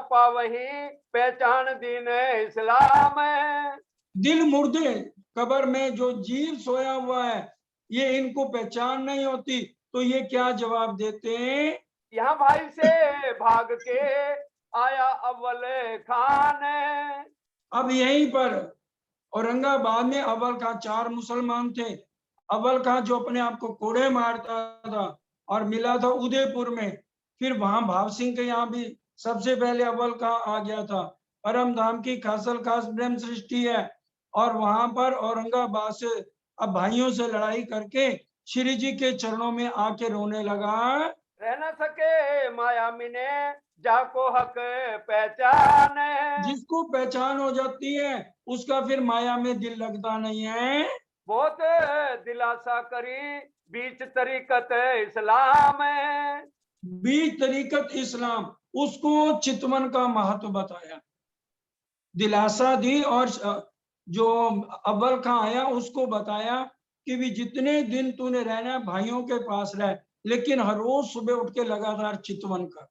पावही पहचान दीन इस्लाम है। दिल मुर्दे, कब्र में जो जीव सोया हुआ है, ये इनको पहचान नहीं होती, तो ये क्या जवाब देते हैं? यहाँ भाई से भाग के आया अव्वल खान है। अब यहीं पर औरंगाबाद में अव्वल खां 4 मुसलमान थे। अव्वल खां जो अपने आप को कोड़े मारता था, और मिला था उदयपुर में। फिर वहां भाव सिंह के यहाँ भी सबसे पहले अव्वल खां आ गया था। परम धाम की खासल खास ब्रह्म सृष्टि है, और वहां पर औरंगाबाद से अब भाइयों से लड़ाई करके श्री जी के चरणों में आके रोने लगा। रह न सके माया मिने जाको हक पहचान है। जिसको पहचान हो जाती है उसका फिर माया में दिल लगता नहीं है। बहुत दिलासा करी बीच तरीकत इस्लाम है। बीच तरीकत इस्लाम, उसको चितवन का महत्व बताया, दिलासा दी। और जो अव्वल खां आया उसको बताया कि भी जितने दिन तूने रहना है भाइयों के पास रह, लेकिन हर रोज सुबह उठ के लगातार चितवन कर।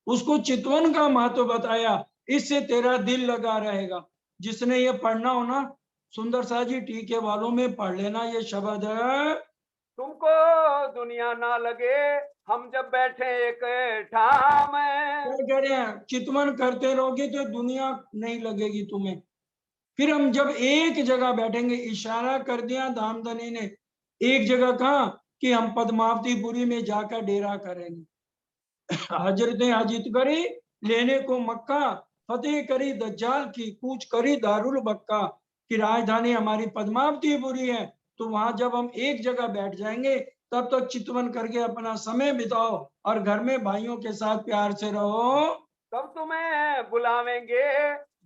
उसको चितवन का महत्व बताया, इससे तेरा दिल लगा रहेगा। जिसने ये पढ़ना हो ना, सुंदर सा जी टीके वालों में पढ़ लेना ये शब्द है। तुमको दुनिया ना लगे हम जब बैठे एक ठाम क्या में। कह रहे हैं, चितवन करते रहोगे तो दुनिया नहीं लगेगी तुम्हें। फिर हम जब एक जगह बैठेंगे, इशारा कर दिया धामधनी ने, एक जगह कहा कि हम पद्मावतीपुरी में जाकर डेरा करेंगे। हजरत हाजित करी लेने को मक्का, फतेह करी दज्जाल की, कूच करी दारुल बक्का, की राजधानी हमारी पद्मावतीपुरी है। तो वहां जब हम एक जगह बैठ जाएंगे तब तक चितवन करके अपना समय बिताओ और घर में भाइयों के साथ प्यार से रहो। तब तुम्हें बुलावेंगे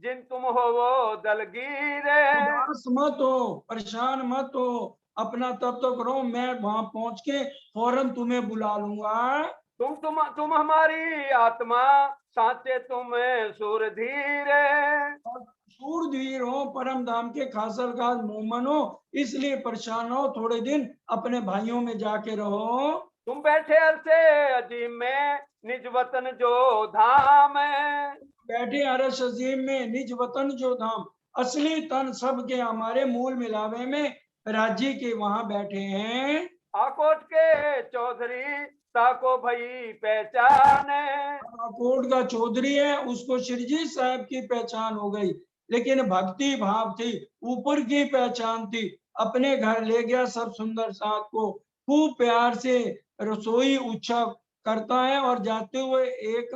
जिन तुम हो वो दलगीरे। उदास मत हो, परेशान मत हो, अपना तब तक रहो, मैं वहां पहुंच के फौरन तुम्हें बुला लूंगा। तुम हमारी आत्मा, साचे तुम सूरधीरे। और सूरधीर हो, परम धाम के खासल खास मोमन हो, इसलिए परेशान हो, थोड़े दिन अपने भाइयों में जाके रहो। तुम बैठे अरसे अजीम में निज वतन जो धाम है। बैठे अरश अजीम में निज वतन जो धाम, असली तन सब के हमारे मूल मिलावे में राज्य के वहां बैठे हैं। आकोट के चौधरी ताको भई पहचाने। कोट का चौधरी है, उसको श्रीजी साहब की पहचान हो गई, लेकिन भक्ति भाव थी, ऊपर की पहचान थी। अपने घर ले गया सब सुंदर साथ को, खूब प्यार से रसोई उच्छा करता है और जाते हुए एक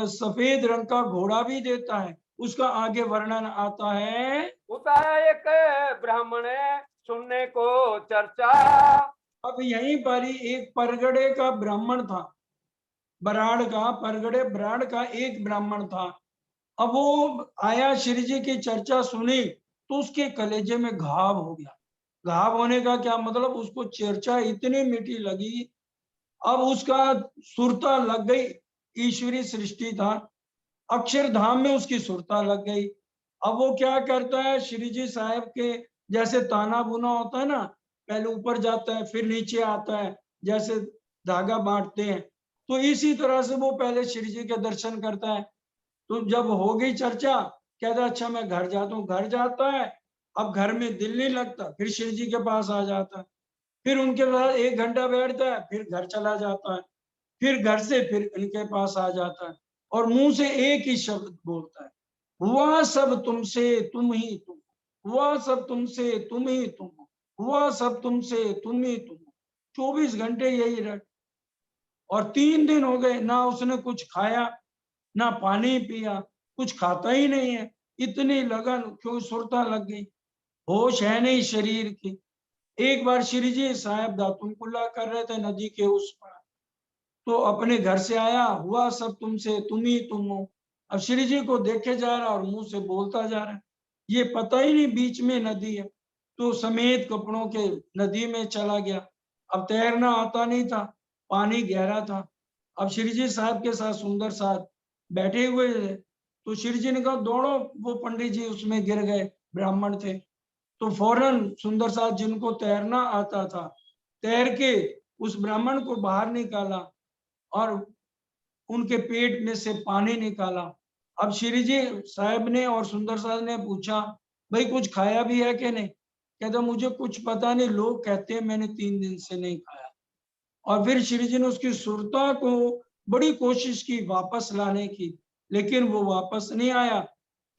सफेद रंग का घोड़ा भी देता है। उसका आगे वर्णन आता है। उतारा एक ब्राह्मण सुनने को चर्चा। अब यहीं पर ही एक परगड़े का ब्राह्मण था, बराड़ का, परगड़े बराड़ का एक ब्राह्मण था। अब वो आया, श्री जी की चर्चा सुनी तो उसके कलेजे में घाव हो गया। घाव होने का क्या मतलब, उसको चर्चा इतनी मीठी लगी, अब उसका सुरता लग गई। ईश्वरी सृष्टि था, अक्षरधाम में उसकी सुरता लग गई। अब वो क्या करता है, श्री जी साहब के जैसे ताना बुना होता है ना, पहले ऊपर जाता है फिर नीचे आता है, जैसे धागा बांटते हैं, तो इसी तरह से वो पहले श्री जी के दर्शन करता है। तो जब हो गई चर्चा, कहता अच्छा मैं घर जाता हूँ। घर जाता है, अब घर में दिल नहीं लगता, फिर शिव जी के पास आ जाता है, फिर उनके पास 1 घंटा बैठता है, फिर घर चला जाता है, फिर घर से फिर इनके पास आ जाता है और मुंह से एक ही शब्द बोलता है, हुआ सब तुमसे तुम ही तुम, हुआ सब तुमसे तुम ही तुम, हुआ सब तुमसे तुम ही तुम। 24 घंटे यही रहे और 3 दिन हो गए, ना उसने कुछ खाया ना पानी पिया, कुछ खाता ही नहीं है। इतनी लगन, क्यों सुरता लग गई, होश है नहीं शरीर की। एक बार श्री जी साहब दातुन कुल्ला कर रहे थे नदी के उस पार, तो अपने घर से आया, हुआ सब तुमसे तुम ही तुम हो। अब श्री जी को देखे जा रहा और मुंह से बोलता जा रहा है, ये पता ही नहीं बीच में नदी है, तो समेत कपड़ों के नदी में चला गया। अब तैरना आता नहीं था, पानी गहरा था। अब श्री जी साहब के साथ सुंदर साथ बैठे हुए थे, तो श्री जी ने कहा दौड़ो, वो पंडित जी उसमें गिर गए, ब्राह्मण थे। तो फौरन सुंदर साथ जिनको तैरना आता था, तैर के उस ब्राह्मण को बाहर निकाला और उनके पेट में से पानी निकाला। अब श्री जी साहब ने और सुंदर साहब ने पूछा, भाई कुछ खाया भी है कि नहीं? कहता मुझे कुछ पता नहीं, लोग कहते हैं मैंने 3 दिन से नहीं खाया। और फिर श्री जी ने उसकी सुरता को बड़ी कोशिश की वापस लाने की, लेकिन वो वापस नहीं आया।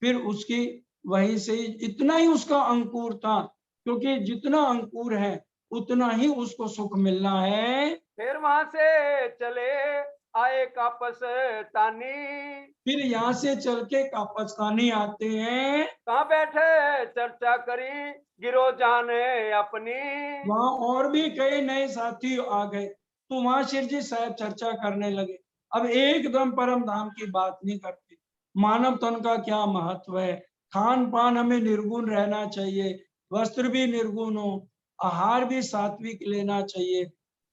फिर उसकी वहीं से इतना ही उसका अंकुर था, क्योंकि जितना अंकुर है उतना ही उसको सुख मिलना है। फिर वहां से चले आए कापस तानी। फिर यहाँ से चल के कापस्तानी आते हैं। कहाँ बैठे चर्चा करी गिरो जाने अपनी। वहां और भी कई नए साथी आ गए, तो वहां शिवजी साहब चर्चा करने लगे। अब एकदम परम धाम की बात नहीं करते, मानव तन का क्या महत्व है, खान पान हमें निर्गुण रहना चाहिए, वस्त्र भी निर्गुण हो, आहार भी सात्विक लेना चाहिए।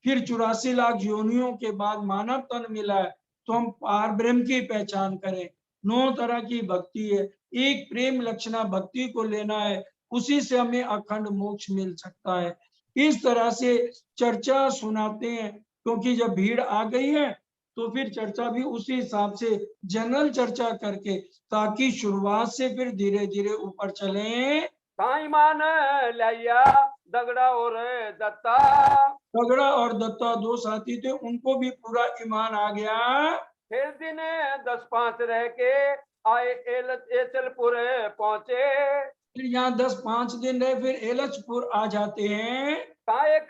फिर 84 लाख योनियों के बाद मानव तन मिला है, तो हम पार ब्रह्म की पहचान करें। 9 तरह की भक्ति है, एक प्रेम लक्षणा भक्ति को लेना है, उसी से हमें अखंड मोक्ष मिल सकता है। इस तरह से चर्चा सुनाते हैं, क्योंकि जब भीड़ आ गई है तो फिर चर्चा भी उसी हिसाब से जनरल चर्चा करके, ताकि शुरुआत से फिर धीरे धीरे ऊपर चले। साई मान लिया दगड़ा और दत्ता, तगड़ा और दत्ता 2 साथी थे, उनको भी पूरा ईमान आ गया। फिर दिन 10-5 रह के आए एचलपुर पहुंचे। फिर यहाँ 10-5 दिन रहे, फिर एलचपुर आ जाते हैं। एक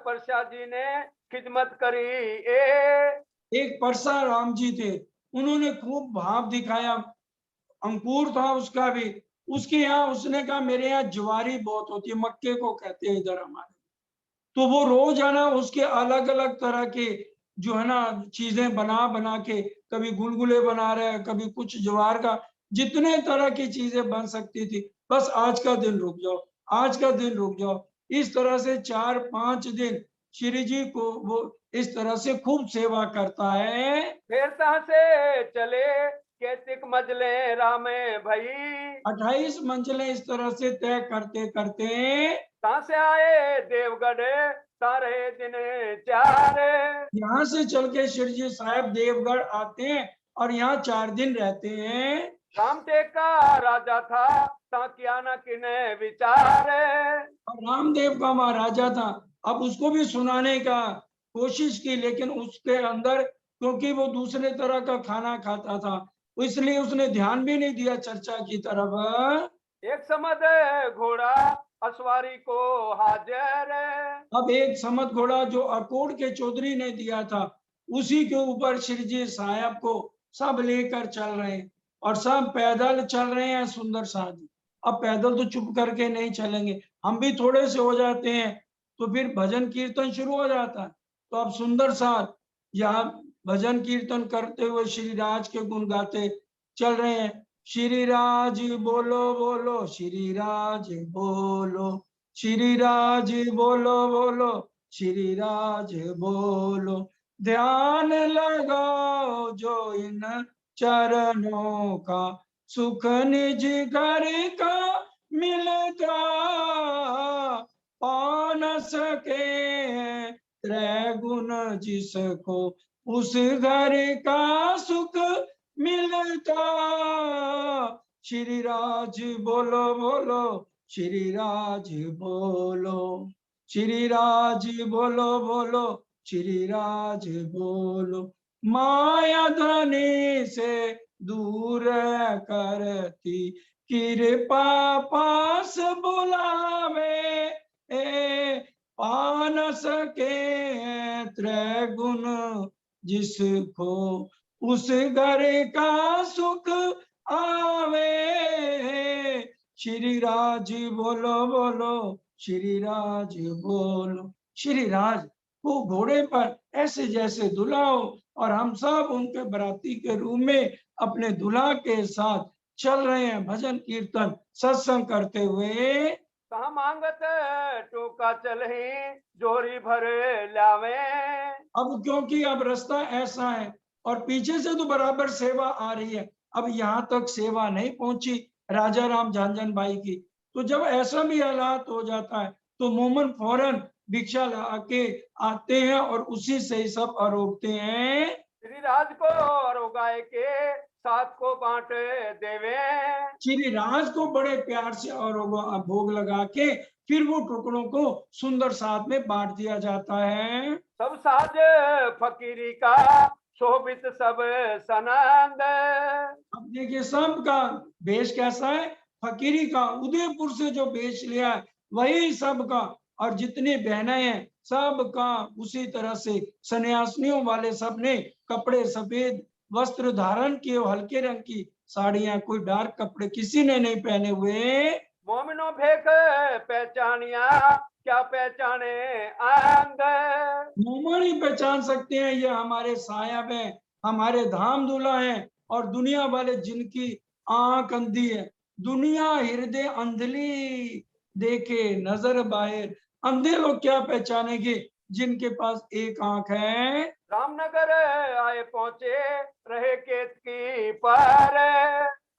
प्रसाद जी ने खिदमत करी ए, एक परसाराम जी थे, उन्होंने खूब भाव दिखाया, अंकुर था उसका भी। उसके यहाँ उसने कहा मेरे यहाँ ज्वारी बहुत होती है, मक्के को कहते हैं इधर हमारे। तो वो रोज है ना उसके अलग अलग तरह के जो है ना चीजें बना बना के, कभी गुलगुले बना रहे हैं, कभी कुछ ज्वार का, जितने तरह की चीजें बन सकती थी, बस आज का दिन रुक जाओ, आज का दिन रुक जाओ। इस तरह से 4-5 दिन श्री जी को वो इस तरह से खूब सेवा करता है। फिर तहाँ से चले केतिक मजले रामे भाई, 28 मंजिलें इस तरह से तय करते करते तहाँ से आए देवगढ़ सारे दिन 4। यहाँ से चल के शिव जी साहब देवगढ़ आते हैं और यहाँ 4 दिन रहते हैं। रामटेक का राजा था ता किया न किने विचार, और रामदेव का महाराजा था, अब उसको भी सुनाने का कोशिश की, लेकिन उसके अंदर क्योंकि वो दूसरे तरह का खाना खाता था, इसलिए उसने ध्यान भी नहीं दिया चर्चा की तरफ। एक समद घोड़ा असवारी को हाजिर, अब एक समत घोड़ा जो अकोट के चौधरी ने दिया था, उसी के ऊपर श्री जी साहब को सब लेकर चल रहे हैं, और सब पैदल चल रहे हैं सुंदर साथ जी। अब पैदल तो चुप करके नहीं चलेंगे, हम भी थोड़े से हो जाते हैं, तो फिर भजन कीर्तन शुरू हो जाता है। तो अब सुंदर साथ यहाँ भजन कीर्तन करते हुए श्री राज के गुण गाते चल रहे हैं। श्री राज बोलो बोलो, श्री राज बोलो, श्री राज बोलो बोलो, श्री राज बोलो, ध्यान लगाओ जो इन चरणों का, सुख निज घर का मिलता, पा न सके त्रैगुण जिसको, उस घर का सुख मिलता। श्री राज बोलो बोलो, श्री राज बोलो, श्री राज बोलो बोलो, श्री राज बोलो, माया धनी से दूर करती, कृपा पास बुलावे, पा न सके त्रैगुण जिसको, उस घर का सुख आवे। श्री राज बोलो बोलो, श्री राज बोलो। श्री राज को घोड़े पर ऐसे जैसे दुल्हा हो, और हम सब उनके बराती के रूप में अपने दुल्हा के साथ चल रहे हैं, भजन कीर्तन सत्संग करते हुए। कहा मांगत टोका चलही जोरी भरे लावे, अब क्योंकि अब रास्ता ऐसा है और पीछे से तो बराबर सेवा आ रही है, अब यहाँ तक सेवा नहीं पहुंची राजा राम झांझन भाई की, तो जब ऐसा भी हालात हो जाता है तो मोमन फौरन भिक्षा ला के आते हैं और उसी से ही सब आरोपते हैं। श्री राज को रोगाए के साथ को बांट देवे, श्री राज को बड़े प्यार से और भोग लगा के फिर वो टुकड़ों को सुंदर साथ में बांट दिया जाता है। सब साज फकीरी का शोभित सब सनंद, अब देखिए सबका वेश कैसा है, फकीरी का, उदयपुर से जो वेश लिया है वही सबका, और जितनी बहनें हैं सबका उसी तरह से, सन्यासिनियों वाले सब ने कपड़े सफेद वस्त्र धारण किए, हल्के रंग की साड़ियां, कोई डार्क कपड़े किसी ने नहीं पहने हुए। मोमिनो भेक पहचानिया क्या पहचाने अंग, मोमन ही पहचान सकते हैं ये हमारे साहब हैं, हमारे धाम दूल्हा हैं, और दुनिया वाले जिनकी आंख अंधी है, दुनिया हृदय अंधली देखे नजर बाहर, अंधे लोग क्या पहचानेंगे जिनके पास एक आंख है। रामनगर आए पहुंचे रहे केतकी पर,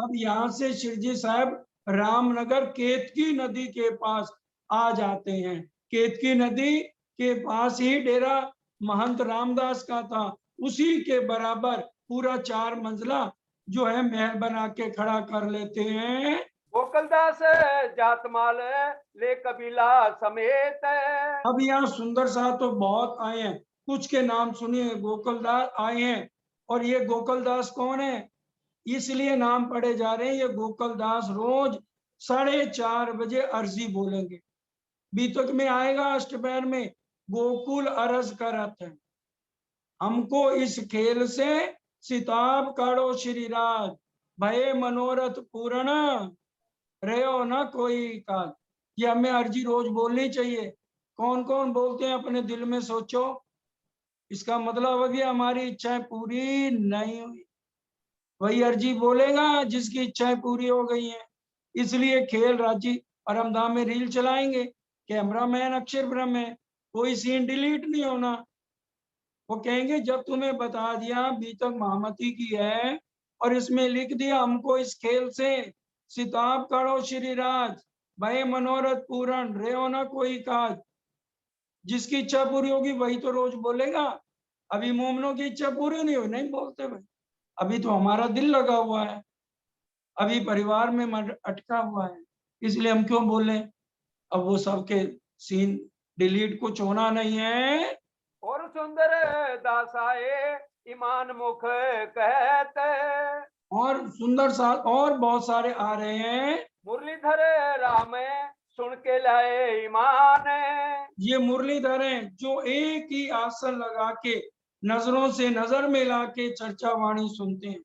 अब यहाँ से शिवजी साहब रामनगर केतकी नदी के पास आ जाते हैं। केतकी नदी के पास ही डेरा महंत रामदास का था, उसी के बराबर पूरा 4 मंजिला जो है महल बना के खड़ा कर लेते हैं। गोकुलदास जातमाल ले कबीला समेत। अब यहाँ सुंदर साथ तो बहुत आए हैं, कुछ के नाम सुनिए। गोकुलदास आए हैं, और ये गोकुलदास कौन है, इसलिए नाम पढ़े जा रहे हैं। ये गोकुलदास रोज 4:30 बजे अर्जी बोलेंगे। बीतक में आएगा अष्टपैर में, गोकुल अरज करत है, हमको इस खेल से सिताब काढ़ो श्रीराज, भये मनोरथ पूर्ण रहो न कोई काज। ये हमें अर्जी रोज बोलनी चाहिए। कौन कौन बोलते हैं अपने दिल में सोचो। इसका मतलब अभी हमारी इच्छाएं पूरी नहीं हुई। वही अर्जी बोलेगा जिसकी इच्छाएं पूरी हो गई हैं। इसलिए खेल राजी परमधाम में रील चलाएंगे, कैमरामैन अक्षर ब्रह्म है, कोई सीन डिलीट नहीं होना। वो कहेंगे जब तुम्हें बता दिया बीतक महामती की है और इसमें लिख दिया हमको इस खेल से सिताब करो श्रीराज, भय मनोरथ पूर्ण रहो ना कोई काज। जिसकी इच्छा पूरी होगी वही तो रोज बोलेगा। अभी मोमनों की इच्छा पूरी नहीं हुई, नहीं बोलते भाई। अभी तो हमारा दिल लगा हुआ है, अभी परिवार में मन अटका हुआ है, इसलिए हम क्यों बोले। अब वो सबके सीन डिलीट कुछ होना नहीं है। और सुंदर दासाए ईमान मुख कहते। और सुंदर सा और बहुत सारे आ रहे हैं। मुरलीधर राम सुन के लाए ईमान। ये मुरलीधर हैं जो एक ही आसन लगा के नजरों से नजर मिला के चर्चा वाणी सुनते हैं।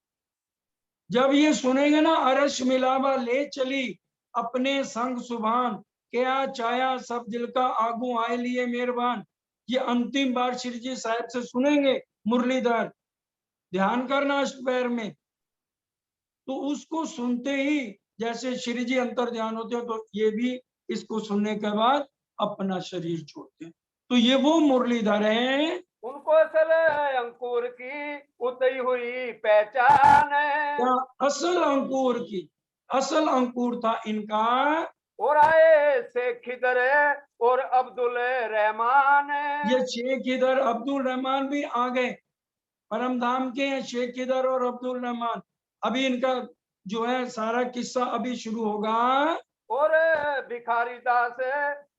जब ये सुनेंगे ना, अरश मिलावा ले चली अपने संग सुभान, क्या चाया सब दिल का आगू आए लिए मेहरबान। ये अंतिम बार श्री जी साहब से सुनेंगे मुरलीधर, ध्यान करना अष्टपैर में। तो उसको सुनते ही जैसे श्री जी अंतर ध्यान होते हैं, तो ये भी इसको सुनने के बाद अपना शरीर छोड़ते हैं। तो ये वो मुरलीधर हैं। उनको असल अंकुर की उतई हुई पहचान। क्या असल अंकुर की, असल अंकुर था इनका। और आए से खिदर और अब्दुल रहमान। ये शेख इधर अब्दुल रहमान भी आ गए, परम धाम के हैं शेख इधर और अब्दुल रहमान। अभी इनका जो है सारा किस्सा अभी शुरू होगा। और भिखारी दास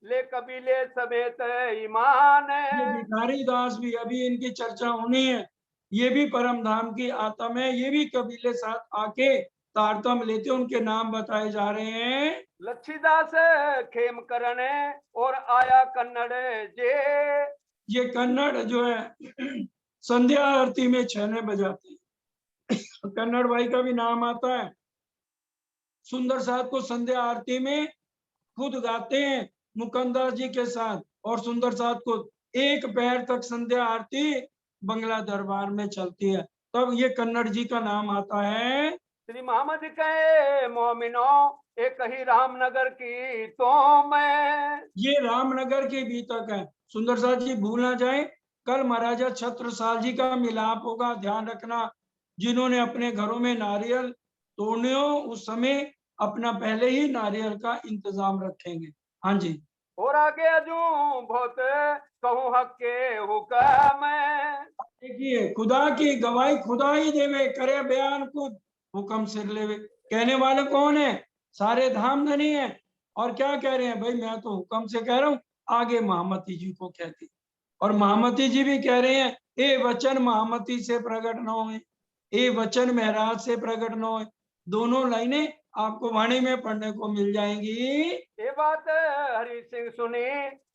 ले कबीले समेत ईमान। ये भिखारी दास भी अभी इनकी चर्चा होनी है। ये भी परम धाम की आत्म है, ये भी कबीले साथ आके तारतम लेते, उनके नाम बताए जा रहे हैं। लच्छीदास खेम करण और आया कन्नड़ जे। ये कन्नड़ जो है संध्या आरती में छेने बजाते हैं। कन्नड़ भाई का भी नाम आता है। सुंदर साथ को संध्या आरती में खुद गाते हैं मुकंदास जी के साथ, और सुंदर साथ को एक पैर तक संध्या आरती बंगला दरबार में चलती है, तब ये कन्नड़ जी का नाम आता है। श्री मोहम्मद के मोमिनो एक ही रामनगर की तो मैं। ये रामनगर के भी तक है। सुंदर साथ जी भूल ना जाए, कल महाराजा छत्रसाल जी का मिलाप होगा, ध्यान रखना। जिन्होंने अपने घरों में नारियल तोड़ने हो उस समय अपना पहले ही नारियल का इंतजाम रखेंगे। हाँ जी। और आगे अजू बहुत कहूँ हक के हुक्म। देखिए खुदा की गवाही खुदा ही देवे, करे बयान खुद हुक्म सिर लेवे। कहने वाले कौन है, सारे धाम धनी है। और क्या कह रहे हैं भाई, मैं तो हुक्म से कह रहा हूँ, आगे महामती जी को कहती। और महामती जी भी कह रहे हैं, ए वचन महामती से प्रकट न हो, ए वचन महराज से प्रकट न हो। दोनों लाइनें आपको वाणी में पढ़ने को मिल जाएंगी। ये बात हरि सिंह सुनी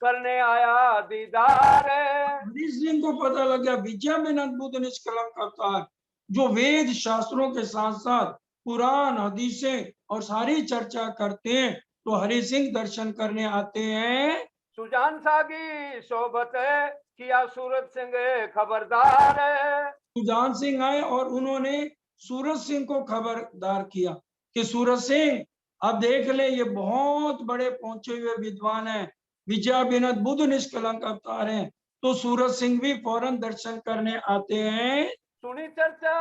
करने आया दीदार। हरि सिंह को पता लग गया विजय में अद्भुत निष्कलंक अवतार, जो वेद शास्त्रों के साथ साथ कुरान हदीसें और सारी चर्चा करते हैं, तो हरि सिंह दर्शन करने आते हैं। सुजान सागी सोबत किया सूरत सिंह खबरदार। सुजान सिंह आए और उन्होंने सूरज सिंह को खबरदार किया कि सूरज सिंह अब देख ले, ये बहुत बड़े पहुंचे हुए विद्वान हैं, विजया बिनत बुद्ध निष्कलंक अवतार हैं। तो सूरज सिंह भी फौरन दर्शन करने आते हैं। सुनी चर्चा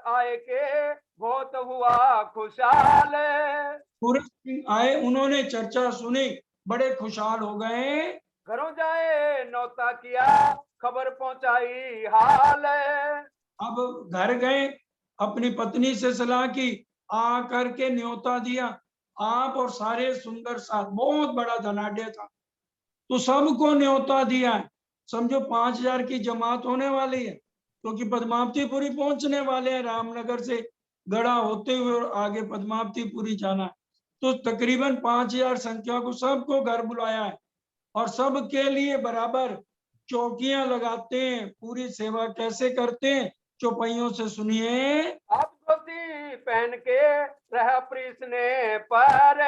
आए के बहुत हुआ खुशहाल। सूरज सिंह आए, उन्होंने चर्चा सुनी, बड़े खुशहाल हो गए। घरों जाए नौता किया खबर पहुंचाई हाल। अब घर गए, अपनी पत्नी से सलाह की, आ करके न्योता दिया। आप और सारे सुंदर साथ, बहुत बड़ा धनाढ्य था, तो सबको न्योता दिया है। समझो 5,000 की जमात होने वाली है, क्योंकि पद्मावतीपुरी पहुंचने वाले हैं रामनगर से गढ़ा होते हुए, और आगे पद्मावतीपुरी जाना है। तो तकरीबन 5,000 संख्या को सबको घर बुलाया है, और सबके लिए बराबर चौकियां लगाते हैं। पूरी सेवा कैसे करते हैं, चौपाइयों से सुनिए। आप धोती पहन के रहा प्रीसने पर।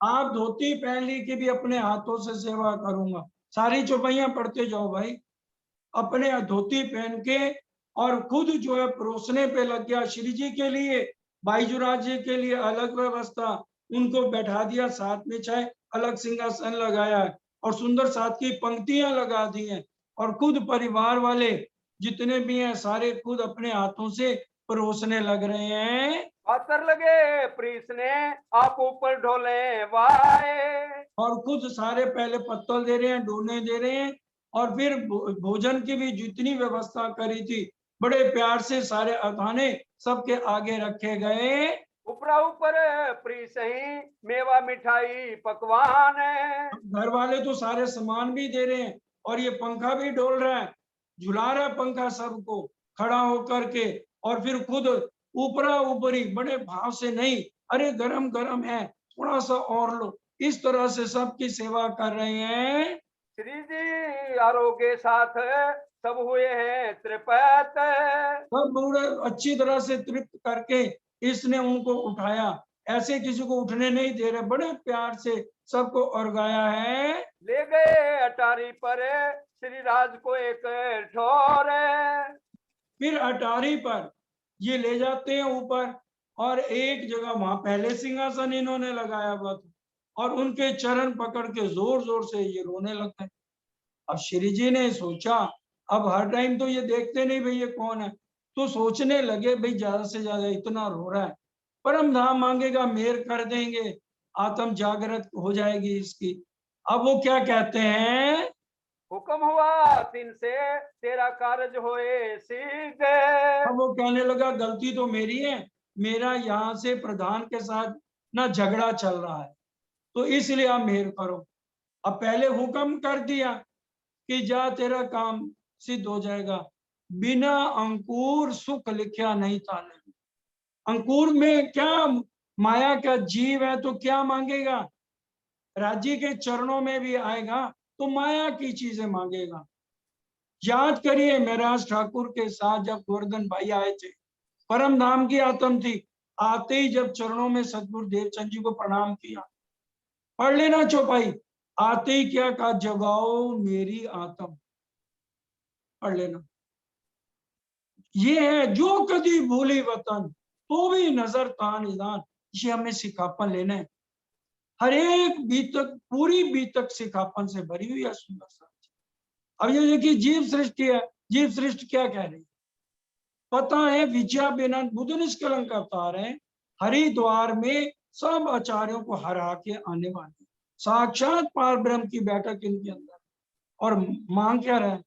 आप धोती पहन ली कि भी अपने हाथों से सेवा करूंगा। सारी चौपाइयां पढ़ते जाओ भाई। अपने धोती पहन के और खुद जो है परोसने पे लग गया। श्री जी के लिए, बाईजुराज जी के लिए अलग व्यवस्था, उनको बैठा दिया, साथ में चाहे अलग सिंहासन लगाया है, और सुंदर साथ की पंक्तियां लगा दी हैं, और खुद परिवार वाले जितने भी हैं सारे खुद अपने हाथों से परोसने लग रहे हैं। पातर लगे प्रीसने आप ऊपर ढोले वाए। और खुद सारे पहले पत्तल दे रहे हैं, डोने दे रहे हैं, और फिर भोजन की भी जितनी व्यवस्था करी थी बड़े प्यार से सारे अखाने सबके आगे रखे गए। उपरा ऊपर प्रीस ही मेवा मिठाई पकवान। घर वाले तो सारे सामान भी दे रहे हैं, और ये पंखा भी डोल रहा है, झुला रहा है पंखा सबको खड़ा होकर के, और फिर खुद ऊपरा ऊपरी बड़े भाव से, नहीं अरे गरम गरम है, थोड़ा सा और लो, इस तरह से सबकी सेवा कर रहे हैं। श्री जी आरोग्य साथ सब हुए हैं त्रिपत। सब पूरे अच्छी तरह से तृप्त करके इसने उनको उठाया। ऐसे किसी को उठने नहीं दे रहे, बड़े प्यार से सबको उर्गाया है। ले गए अटारी पर श्री राज को एक ठोर। फिर अटारी पर ये ले जाते हैं ऊपर, और एक जगह वहां पहले सिंहासन इन्होंने लगाया हुआ था, और उनके चरण पकड़ के जोर जोर से ये रोने लगते हैं। अब श्री जी ने सोचा, अब हर टाइम तो ये देखते नहीं भाई ये कौन है, तो सोचने लगे भाई ज्यादा से ज्यादा इतना रो रहा है, परम धाम मांगेगा मेर कर देंगे, आत्म जागृत हो जाएगी इसकी। अब वो क्या कहते हैं, हुक्म हुआ तिन से तेरा कार्य होए सिद्ध। अब वो कहने लगा गलती तो मेरी है, मेरा यहाँ से प्रधान के साथ ना झगड़ा चल रहा है, तो इसलिए आप मेहर करो। अब पहले हुक्म कर दिया कि जा तेरा काम सिद्ध हो जाएगा। बिना अंकुर सुख लिखा नहीं था। अंकुर में क्या माया का जीव है, तो क्या मांगेगा, राज्य के चरणों में भी आएगा तो माया की चीजें मांगेगा। याद करिए महराज ठाकुर के साथ जब गोवर्धन भाई आए थे, परम धाम की आत्म थी, आते ही जब चरणों में सतगुरु देवचंद जी को प्रणाम किया, पढ़ लेना चौपाई, आते ही क्या कहा, जगाओ मेरी आत्म, पढ़ लेना। ये है जो कदी भूली वतन तो भी नजर तान ईदान, ये हमें सिखापन लेना है। हर एक बीतक, पूरी बीतक सिखापन से भरी हुई है सुंदर सा। अब ये देखिए जीव सृष्टि है, जीव सृष्टि क्या कह रही है, पता है विद्या बिना बुद्ध निष्कलंक अवतार है, हरिद्वार में सब आचार्यों को हरा के आने वाले, साक्षात पार ब्रह्म की बैठक इनके अंदर, और मांग क्या रहे,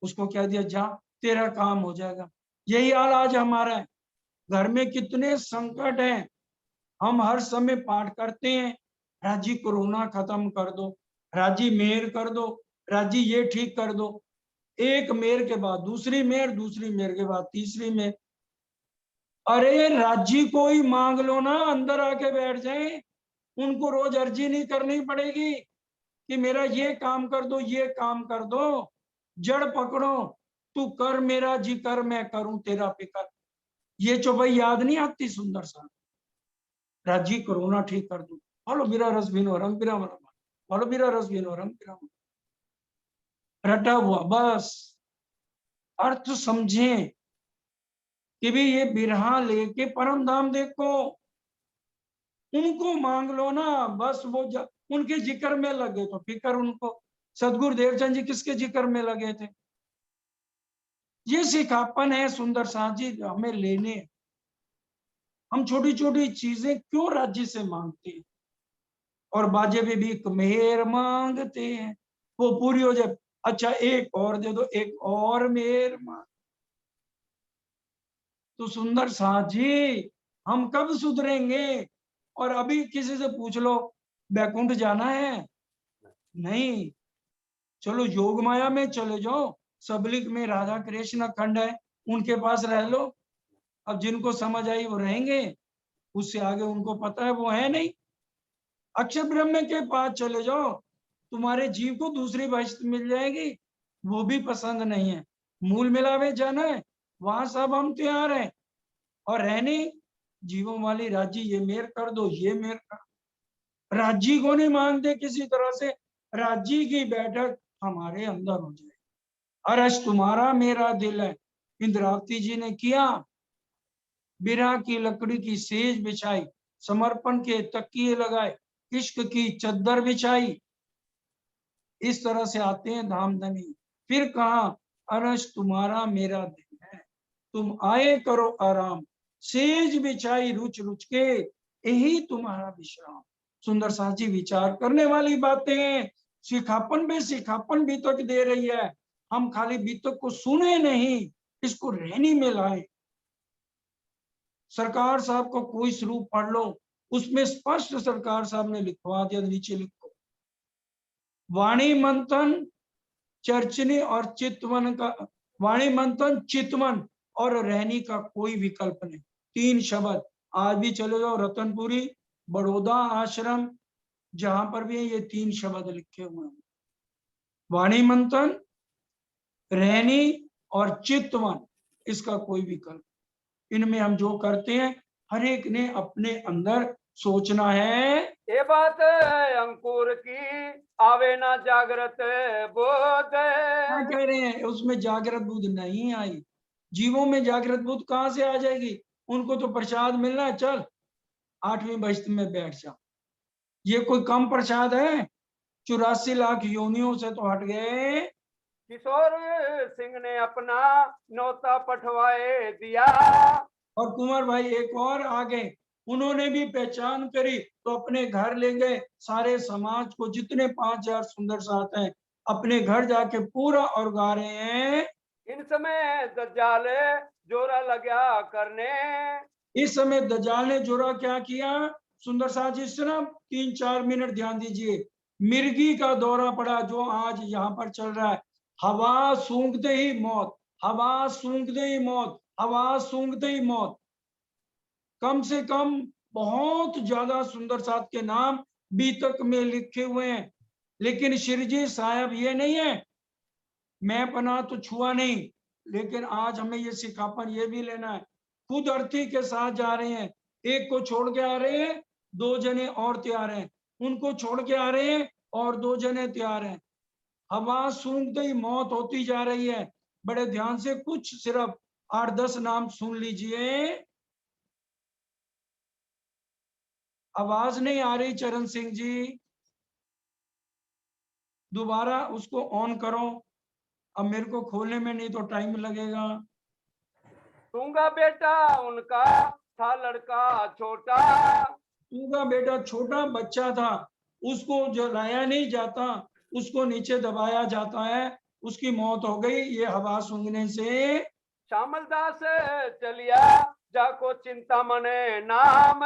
उसको कह दिया जा तेरा काम हो जाएगा। यही हाल आज हमारा है। घर में कितने संकट हैं, हम हर समय पाठ करते हैं, राजी कोरोना खत्म कर दो, राजी मेहर कर दो, राजी ये ठीक कर दो। एक मेहर के बाद दूसरी मेहर, दूसरी मेहर के बाद तीसरी मेहर। अरे राज्य को ही मांग लो ना, अंदर आके बैठ जाए, उनको रोज अर्जी नहीं करनी पड़ेगी कि मेरा ये काम कर दो, ये काम कर दो। जड़ पकड़ो, तू कर मेरा जी कर, मैं करूं तेरा फिकर। ये चौपाई याद नहीं आती सुंदर सा, राजी कोरोना ठीक कर दो, बोलो बीरा रस बिनो रंग बिरा मरा, बोलो बीरा रस बिनो रंग बिरा, रटा हुआ बस। अर्थ समझें कि भी ये बिरहा लेके परम धाम देखो, उनको मांग लो ना, बस वो उनके जिक्र में लगे तो फिक्र उनको। सदगुरु देवचंद जी किसके जिक्र में लगे थे, ये सिखापन है सुंदर साथ जी हमें लेने। हम छोटी छोटी चीजें क्यों राज्य से मांगते हैं, और बाजे में भी मेहर मांगते हैं, वो पूरी हो जाए। अच्छा एक और दे दो, एक और मेर मां। तो सुंदर साथ जी हम कब सुधरेंगे? और अभी किसी से पूछ लो बैकुंठ जाना है, नहीं। चलो योग माया में चले जाओ, सबलिक में राधा कृष्ण खंड है, उनके पास रह लो। अब जिनको समझ आई वो रहेंगे, उससे आगे उनको पता है वो है नहीं। अक्षर ब्रह्म के पास चले जाओ, तुम्हारे जीव को दूसरी बहिष्ठ मिल जाएगी, वो भी पसंद नहीं है। मूल मिलावे जाना है, वहां सब हम तैयार हैं। और रहने जीवों वाली राज्य ये मेर कर दो, ये मेर कर। राज्य को नहीं मानते किसी तरह से, राज्य की बैठक हमारे अंदर हो जाए। अरस तुम्हारा मेरा दिल है, इंद्रावती जी ने किया। बिरहा की लकड़ी की सेज बिछाई, समर्पण के तकिए लगाए, इश्क की चद्दर बिछाई। इस तरह से आते हैं धामधनी। फिर कहा अरस तुम्हारा मेरा दिल है, तुम आए करो आराम, सेज बिछाई रुच रुच के, यही तुम्हारा विश्राम। सुंदर साजी विचार करने वाली बातें, सिखापन में सिखापन बीतक दे रही है। हम खाली बीतक को सुने नहीं, इसको रहनी में लाए। सरकार साहब को कोई स्वरूप पढ़ लो, उसमें स्पष्ट सरकार साहब ने लिखवा दिया, नीचे लिखो वाणी मंथन चर्चनी और चितवन का, वाणी मंथन चितवन और रहनी का कोई विकल्प नहीं। 3 शब्द आज भी चले जाओ रतनपुरी, बड़ौदा आश्रम, जहां पर भी है ये 3 शब्द लिखे हुए हैं, वाणी मंथन, रहनी और चितवन, इसका कोई विकल्प। इनमें हम जो करते हैं हर एक ने अपने अंदर सोचना है। ये बात अंकुर की आवे ना जागृत बोध। क्या कह रहे हैं, उसमें जागृत बुद्ध नहीं आई। जीवों में जागृत बुद्ध कहां से आ जाएगी? उनको तो प्रसाद मिलना है, चल 8वीं बहिश्त में बैठ जा। ये कोई कम प्रसाद है? 84 लाख योनियों से तो हट गए। किशोर सिंह ने अपना नौता पठवाए दिया। और कुंवर भाई एक और आगे, उन्होंने भी पहचान करी तो अपने घर ले गए, सारे समाज को, जितने 5000 सुंदर साथ हैं, अपने घर जाके पूरा और गा रहे हैं। इन समय दज्जाल जोरा लगा करने। इस समय दज्जाल ने जोरा क्या किया? सुंदर साथ जी सुना, 3-4 मिनट ध्यान दीजिए। मिर्गी का दौरा पड़ा जो आज यहाँ पर चल रहा है। हवा सूंघते ही मौत, हवा सूंघते ही मौत, हवा सूंघते ही मौत। कम से कम बहुत ज्यादा सुंदर साथ के नाम बीतक में लिखे हुए हैं, लेकिन शिरजी साहब ये नहीं है, मैं पना तो छुआ नहीं। लेकिन आज हमें ये सिखापन ये भी लेना है, खुद अर्थी के साथ जा रहे हैं, एक को छोड़ के आ रहे हैं, 2 जने और तैयार हैं, उनको छोड़ के आ रहे हैं और 2 जने तैयार हैं। हवा सूंघते ही मौत होती जा रही है। बड़े ध्यान से कुछ सिर्फ 8-10 नाम सुन लीजिए। आवाज नहीं आ रही चरण सिंह जी, दोबारा उसको ऑन करो। अब मेरे को खोलने में नहीं तो टाइम लगेगा। दूंगा बेटा उनका था लड़का छोटा। उनका बेटा छोटा बच्चा था, उसको जलाया नहीं जाता, उसको नीचे दबाया जाता है, उसकी मौत हो गई ये हवा सूंघने से। श्यामल दास चलिया जाको चिंता मने नाम।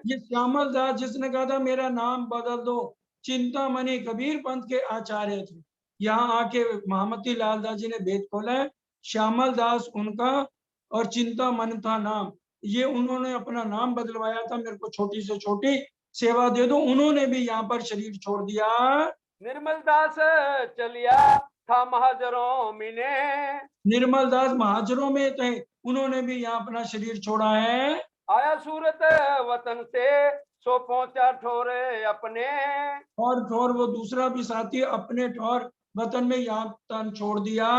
ये श्यामल दास जिसने कहा था मेरा नाम बदल दो, चिंतामणि कबीर पंथ के आचार्य थे। यहाँ आके महामती लाल दास जी ने भेद खोला है, श्यामल दास उनका और चिंतामणि था नाम। ये उन्होंने अपना नाम बदलवाया था, मेरे को छोटी से छोटी सेवा दे दो, उन्होंने भी यहाँ पर शरीर छोड़ दिया। निर्मल दास चलिया था महाजरों मिने। निर्मल दास महाजरों में थे, उन्होंने भी यहाँ अपना शरीर छोड़ा है। आया सूरत वतन से सो पहुंचा ठोरे अपने। और वो दूसरा भी साथी अपने ठौर वतन में यहाँ तन छोड़ दिया।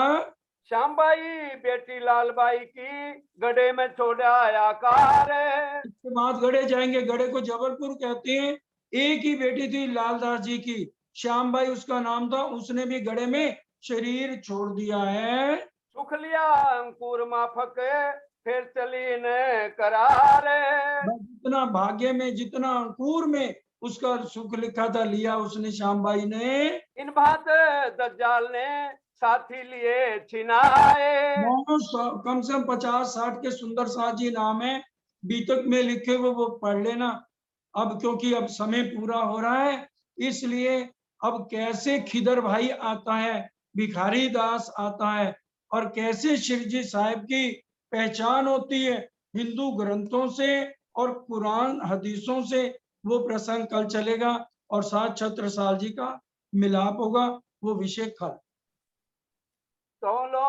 श्यामबाई बेटी लालबाई की गड़े में छोड़ा आकार। इसके बाद गढ़े जाएंगे, गढ़े को जबलपुर कहते हैं। एक ही बेटी थी लालदास जी की, श्यामबाई उसका नाम था, उसने भी गढ़े में शरीर छोड़ दिया है। सुख लिया अंकुर माफक फिर चली न करार। बस जितना भाग्य में, जितना अंकुर में, उसका सुख लिखा था, लिया उसने श्यामबाई ने। इन बात दज्जाल ने साथी लिए छिनाए। कम से कम 50-60 के सुंदर साथ जी नाम है, बीतक में लिखे हुए, वो पढ़ लेना। अब क्योंकि अब समय पूरा हो रहा है, इसलिए अब कैसे खिदर भाई आता है, भिखारी दास आता है, और कैसे शिवजी साहिब की पहचान होती है हिंदू ग्रंथों से और कुरान हदीसों से, वो प्रसंग कल चलेगा। और साथ छत्रसाल जी का मिलाप होगा, वो विषय कल। तोलो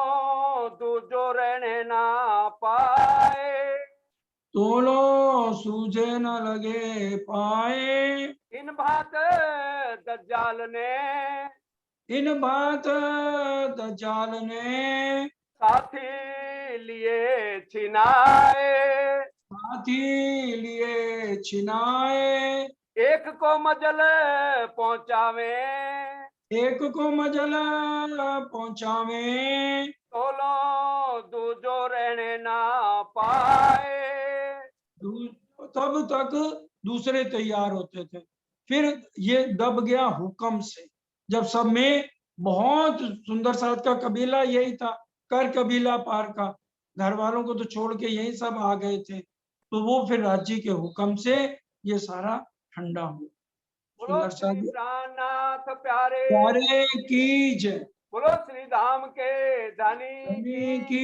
दूजो रहने ना पाए। तोलो सूझे न लगे पाए। इन बात दज्जाल ने इन बात दज्जाल ने साथी लिए छिनाए। साथी लिए छिनाए। एक को मजल पहुंचावे। एक को मजल पहुंचावे। तोलो दूजो रहने ना पाए। तब तक दूसरे तैयार होते थे। फिर ये दब गया हुक्म से, जब सब में बहुत सुंदर साथ का कबीला यही था, कर कबीला पार का, घर वालों को तो छोड़ के यही सब आ गए थे, तो वो फिर राज्य के हुक्म से ये सारा ठंडा हुआ। बोलो सुंदर श्री साथ प्राणनाथ प्यारे। प्यारे की जय। बोलो श्री धाम के धनी की। की